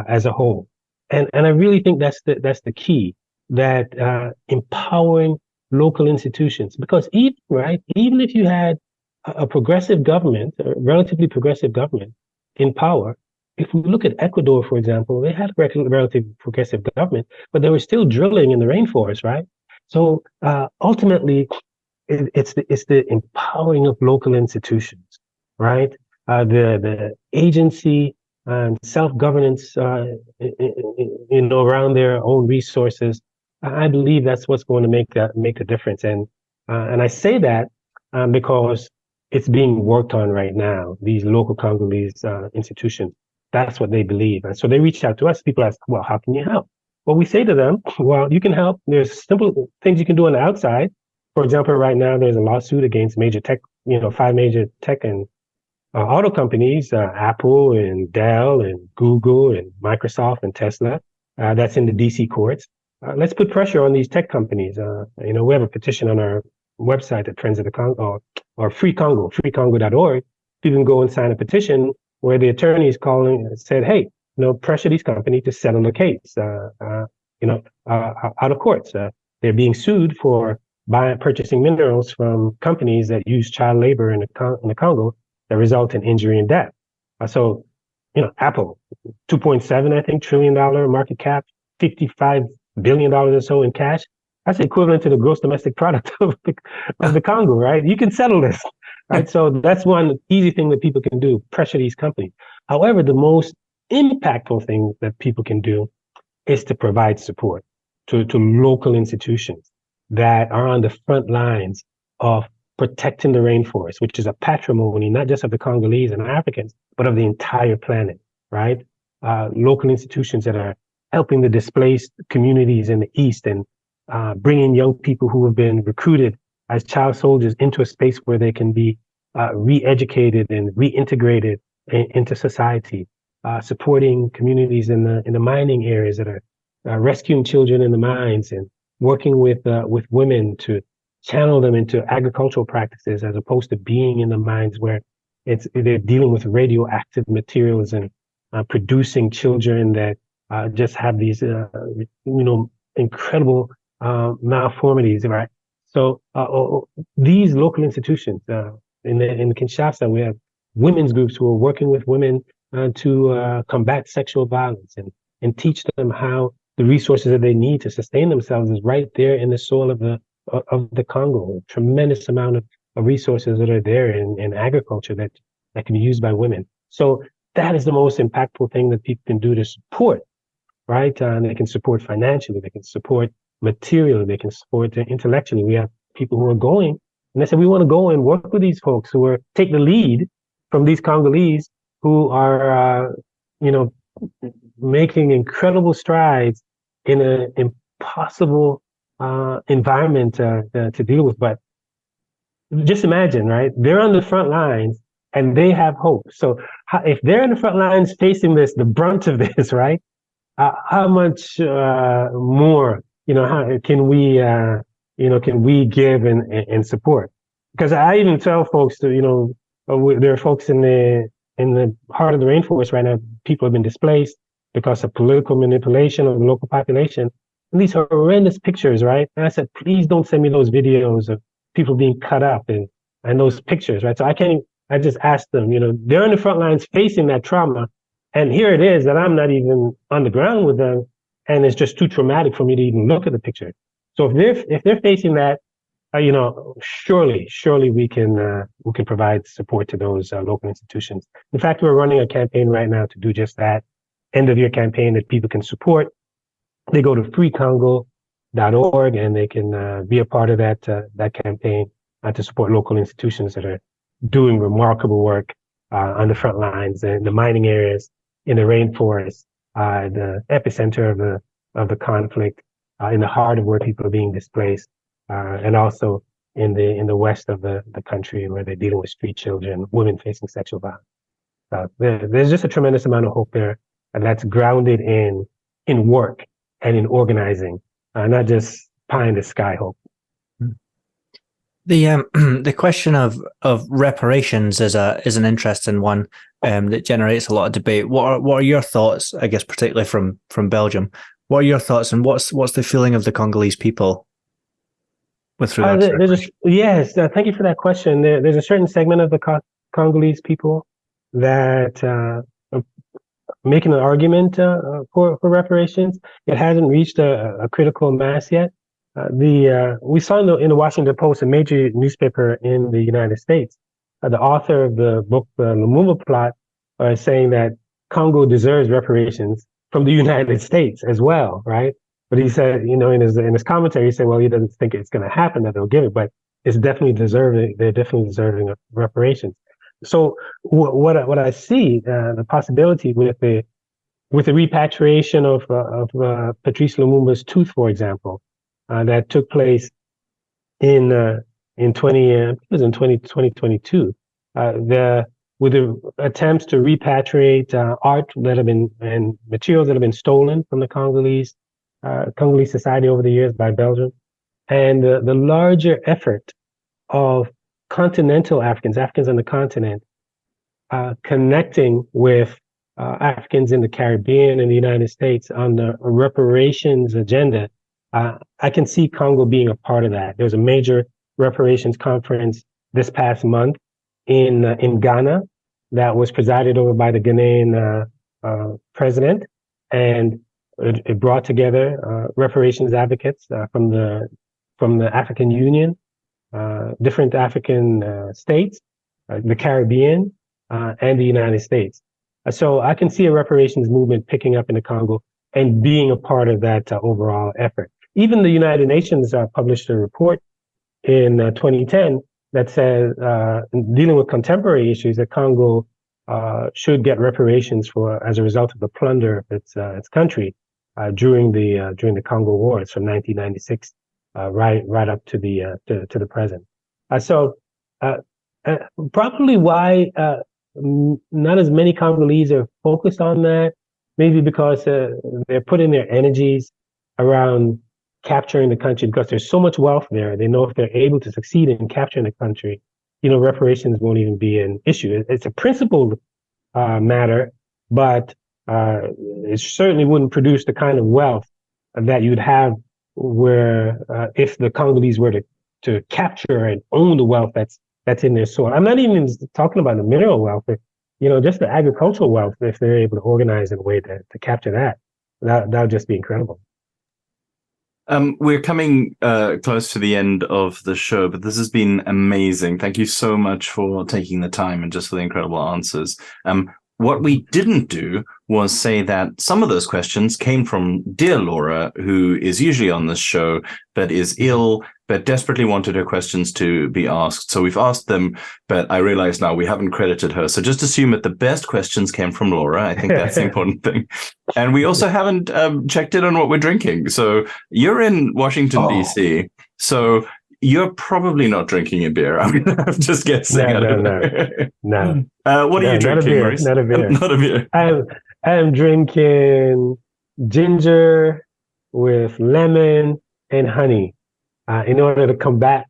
as a whole. And I really think that's the key, that empowering local institutions, because even if you had a progressive government, a relatively progressive government in power, if we look at Ecuador, for example, they had a relatively progressive government, but they were still drilling in the rainforest, right? So ultimately, it's the empowering of local institutions, right? The agency and self-governance, around their own resources. I believe that's what's going to make a difference. And I say that because it's being worked on right now. These local Congolese institutions, that's what they believe. And so they reached out to us. People ask, well, how can you help? Well, we say to them, well, you can help. There's simple things you can do on the outside. For example, right now, there's a lawsuit against major tech, 5 major tech and auto companies, Apple and Dell and Google and Microsoft and Tesla. That's in the DC courts. Let's put pressure on these tech companies. We have a petition on our website at Friends of the Congo or Free Congo, freecongo.org. People can go and sign a petition where the attorney is calling and said, hey, pressure these companies to settle the case, out of courts. They're being sued for purchasing minerals from companies that use child labor in the Congo that result in injury and death. So, Apple, $2.7, I think, trillion market cap, $55 billion or so in cash. That's equivalent to the gross domestic product of the Congo, right? You can settle this, right? So that's one easy thing that people can do, pressure these companies. However, the most impactful thing that people can do is to provide support to local institutions that are on the front lines of protecting the rainforest, which is a patrimony, not just of the Congolese and Africans, but of the entire planet, right? Local institutions that are helping the displaced communities in the East and bringing young people who have been recruited as child soldiers into a space where they can be re-educated and reintegrated into society, supporting communities in the mining areas that are rescuing children in the mines and working with women to channel them into agricultural practices as opposed to being in the mines where they're dealing with radioactive materials and producing children that just have these incredible malformities, right? So these local institutions in Kinshasa, we have women's groups who are working with women to combat sexual violence and teach them how the resources that they need to sustain themselves is right there in the soil of the Congo. A tremendous amount of resources that are there in agriculture that can be used by women. So that is the most impactful thing that people can do to support, right? And they can support financially, they can support materially, they can support intellectually. We have people who are going, and they said, we want to go and work with these folks who take the lead from these Congolese who are, making incredible strides in an impossible environment to deal with. But just imagine, right? They're on the front lines and they have hope. So if they're in the front lines facing the brunt of this, right? How much more how can we, can we give and support? Because I even tell folks that, there are folks in the heart of the rainforest right now. People have been displaced because of political manipulation of the local population. And these horrendous pictures, right? And I said, please don't send me those videos of people being cut up and those pictures, right? So I just asked them, they're in the front lines facing that trauma. And here it is that I'm not even on the ground with them. And it's just too traumatic for me to even look at the picture. So if they're facing that, surely we can provide support to those local institutions. In fact, we're running a campaign right now to do just that. End of year campaign that people can support. They go to freecongo.org and they can be a part of that campaign to support local institutions that are doing remarkable work on the front lines in the mining areas, in the rainforest, the epicenter of the conflict, in the heart of where people are being displaced, and also in the west of the country where they're dealing with street children, women facing sexual violence. There's just a tremendous amount of hope there, and that's grounded in work and in organizing, not just pie in the sky hope. The question of reparations is an interesting one that generates a lot of debate. What are your thoughts? I guess particularly from Belgium. What are your thoughts, and what's the feeling of the Congolese people with regard to reparations? Yes, thank you for that question. There's a certain segment of the Congolese people that are making an argument for reparations. It hasn't reached a critical mass yet. We saw in the Washington Post, a major newspaper in the United States, the author of the book, The Lumumba Plot, saying that Congo deserves reparations from the United States as well, right? But he said, in his commentary, he said, well, he doesn't think it's going to happen that they'll give it, but it's definitely deserving. They're definitely deserving of reparations. So what I see, the possibility with the repatriation of Patrice Lumumba's tooth, for example, that took place in 2022. With the attempts to repatriate art that have been and materials that have been stolen from the Congolese society over the years by Belgium, and the larger effort of continental Africans on the continent, connecting with Africans in the Caribbean and the United States on the reparations agenda. I can see Congo being a part of that. There's a major reparations conference this past month in Ghana that was presided over by the Ghanaian president, and it brought together reparations advocates from the African Union, different African states, the Caribbean, and the United States. So I can see a reparations movement picking up in the Congo and being a part of that overall effort. Even the United Nations published a report in 2010 that says, dealing with contemporary issues, that Congo should get reparations as a result of the plunder of its country during the Congo Wars from 1996 right up to the present. So probably why not as many Congolese are focused on that, maybe because they're putting their energies around capturing the country, because there's so much wealth there. They know if they're able to succeed in capturing the country, reparations won't even be an issue. It's a principled matter, but it certainly wouldn't produce the kind of wealth that you'd have where if the Congolese were to capture and own the wealth that's in their soil. I'm not even talking about the mineral wealth, but just the agricultural wealth. If they're able to organize in a way to capture that would just be incredible. We're coming close to the end of the show, but this has been amazing. Thank you so much for taking the time and just for the incredible answers. What we didn't do was say that some of those questions came from dear Laura, who is usually on this show, but is ill, but desperately wanted her questions to be asked. So we've asked them, but I realize now we haven't credited her. So just assume that the best questions came from Laura. I think that's the important thing. And we also haven't checked in on what we're drinking. So you're in Washington, D.C., so you're probably not drinking a beer. I'm just guessing. No. What are you drinking, Maurice? Not a beer. Not a beer. I am drinking ginger with lemon and honey in order to combat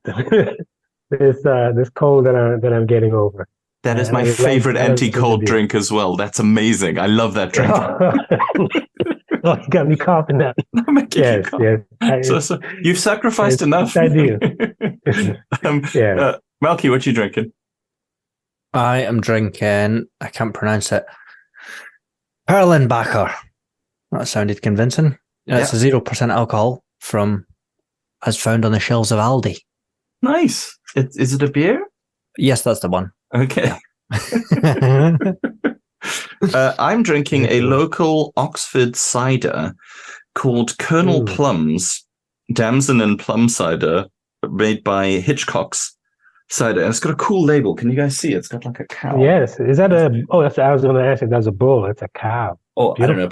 this cold that I'm getting over. That is my favorite anti-cold drink as well. That's amazing. I love that drink. Oh, you got me coughing now. Yes. So you've sacrificed enough. I do. Malky, what you drinking? I am drinking, I can't pronounce it, Perlenbacher. That sounded convincing. It's a 0% alcohol as found on the shelves of Aldi. Nice. Is it a beer? Yes, that's the one. Okay. I'm drinking a local Oxford cider called Colonel Plum's Damson and Plum cider, made by Hitchcock's cider. And it's got a cool label. Can you guys see it? It's got like a cow. Yes. Is that I was going to ask if that's a bull. It's a cow. Oh, beautiful. I don't know.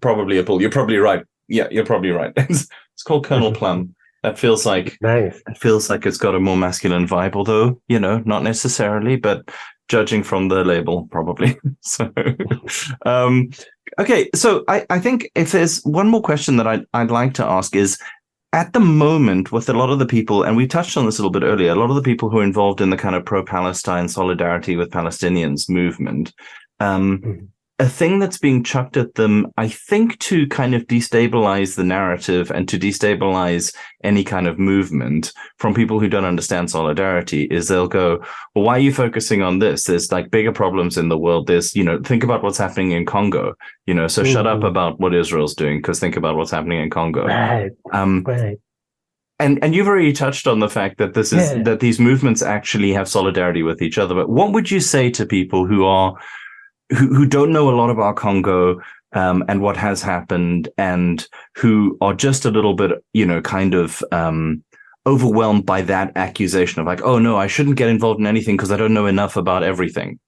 Probably a bull. You're probably right. Yeah, you're probably right. It's called Colonel Plum. That feels like nice. It feels like it's got a more masculine vibe, although, not necessarily, but judging from the label, probably. So, okay. So I think if there's one more question that I'd like to ask is, at the moment, with a lot of the people, and we touched on this a little bit earlier, a lot of the people who are involved in the kind of pro-Palestine solidarity with Palestinians movement, a thing that's being chucked at them, I think, to kind of destabilize the narrative and to destabilize any kind of movement from people who don't understand solidarity is they'll go, well, why are you focusing on this? There's like bigger problems in the world. There's, think about what's happening in Congo, so shut up about what Israel's doing, because think about what's happening in Congo. Right. Right. And you've already touched on the fact that that these movements actually have solidarity with each other. But what would you say to people who don't know a lot about Congo and what has happened, and who are just a little bit, kind of overwhelmed by that accusation of like, oh, no, I shouldn't get involved in anything because I don't know enough about everything?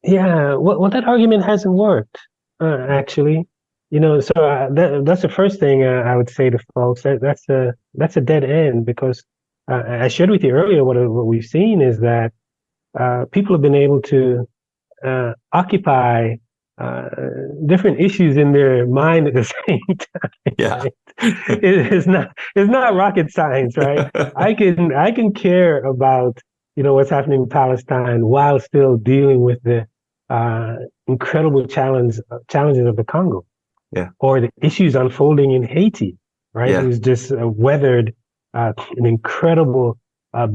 Yeah, well, that argument hasn't worked, actually. So that's the first thing I would say to folks. That's a dead end, because I shared with you earlier what we've seen is that people have been able to occupy different issues in their mind at the same time. Yeah, right? It's not rocket science, right? I can care about what's happening in Palestine while still dealing with the incredible challenges of the Congo, or the issues unfolding in Haiti, right? Yeah. Who's just weathered an incredible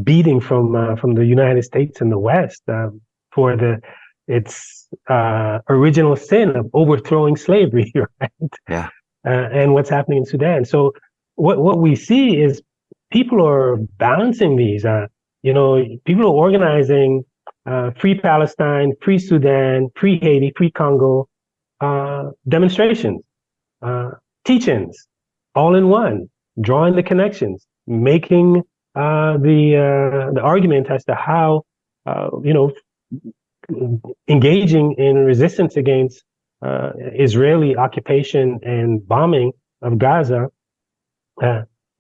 beating from the United States and the West for its original sin of overthrowing slavery, right? Yeah. And what's happening in Sudan. So what we see is people are balancing these. People are organizing Free Palestine, Free Sudan, Free Haiti, Free Congo demonstrations, teach-ins, all in one, drawing the connections, making the argument as to how engaging in resistance against Israeli occupation and bombing of Gaza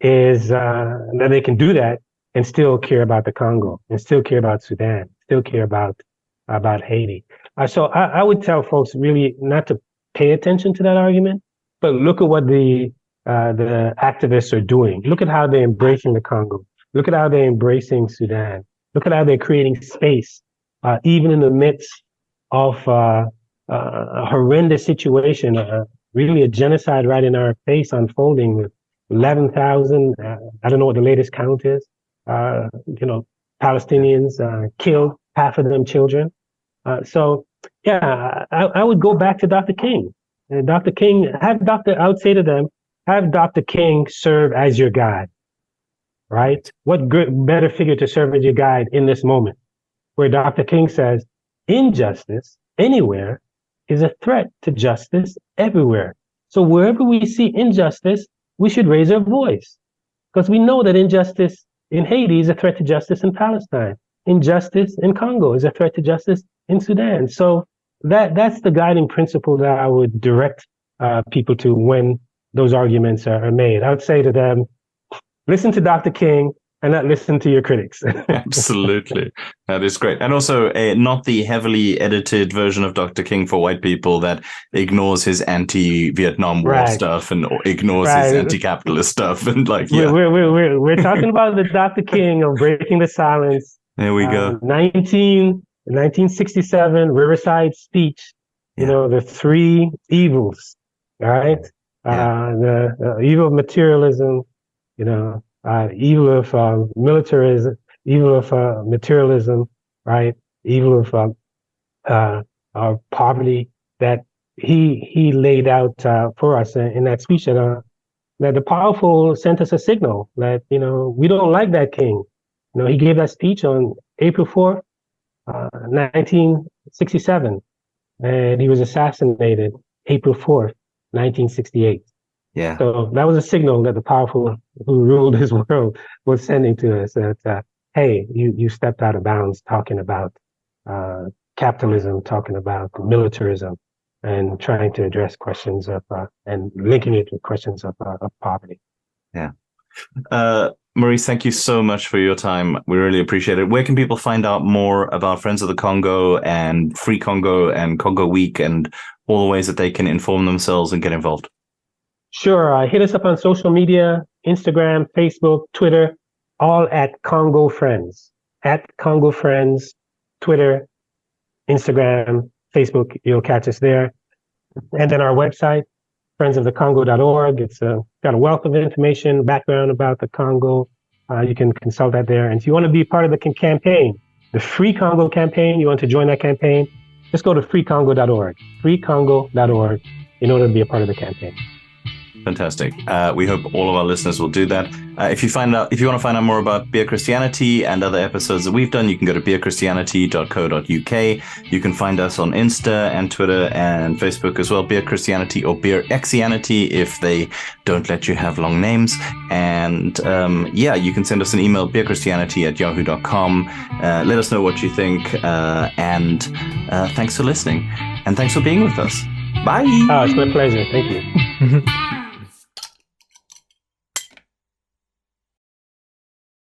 is that they can do that and still care about the Congo, and still care about Sudan, still care about Haiti. So I would tell folks really not to pay attention to that argument, but look at what the activists are doing. Look at how they're embracing the Congo. Look at how they're embracing Sudan. Look at how they're creating space, even in the midst of a horrendous situation, really a genocide right in our face unfolding with 11,000, I don't know what the latest count is, Palestinians killed, half of them children. I would go back to Dr. King. Dr. King, I would say to them, have Dr. King serve as your guide, right? What better figure to serve as your guide in this moment, where Dr. King says, injustice anywhere is a threat to justice everywhere. So wherever we see injustice, we should raise our voice, because we know that injustice in Haiti is a threat to justice in Palestine. Injustice in Congo is a threat to justice in Sudan. So that's the guiding principle that I would direct people to when those arguments are made. I would say to them, listen to Dr. King, and not listen to your critics. Absolutely. That is great. And also not the heavily edited version of Dr. King for white people that ignores his anti-Vietnam War stuff and ignores his anti-capitalist stuff. And we're talking about the Dr. King of Breaking the Silence. There we go. 1967 Riverside speech. You know, the three evils, right? The evil of materialism, you know, evil of militarism, evil of materialism, right? Evil of poverty that he laid out for us in that speech. That the powerful sent us a signal that, you know, we don't like that king. You know, he gave that speech on April 4th, 1967, and he was assassinated April 4th, 1968. Yeah. So that was a signal that the powerful who ruled his world was sending to us that, hey, you stepped out of bounds talking about capitalism, talking about militarism, and trying to address questions of and linking it with questions of poverty. Yeah. Maurice, thank you so much for your time. We really appreciate it. Where can people find out more about Friends of the Congo and Free Congo and Congo Week and all the ways that they can inform themselves and get involved? Sure. Hit us up on social media, Instagram, Facebook, Twitter, all at Congo Friends. At Congo Friends, Twitter, Instagram, Facebook, you'll catch us there. And then our website, friendsofthecongo.org. It's got a wealth of information, background about the Congo. You can consult that there. And if you want to be part of the campaign, the Free Congo campaign, you want to join that campaign, just go to freecongo.org, freecongo.org, in order to be a part of the campaign. Fantastic. We hope all of our listeners will do that. If you want to find out more about Beer Christianity and other episodes that we've done, you can go to beerchristianity.co.uk. You can find us on Insta and Twitter and Facebook as well, Beer Christianity or Beer Exianity if they don't let you have long names. And you can send us an email, beerchristianity@yahoo.com. Let us know what you think. And thanks for listening. And thanks for being with us. Bye. Oh, it's my pleasure. Thank you.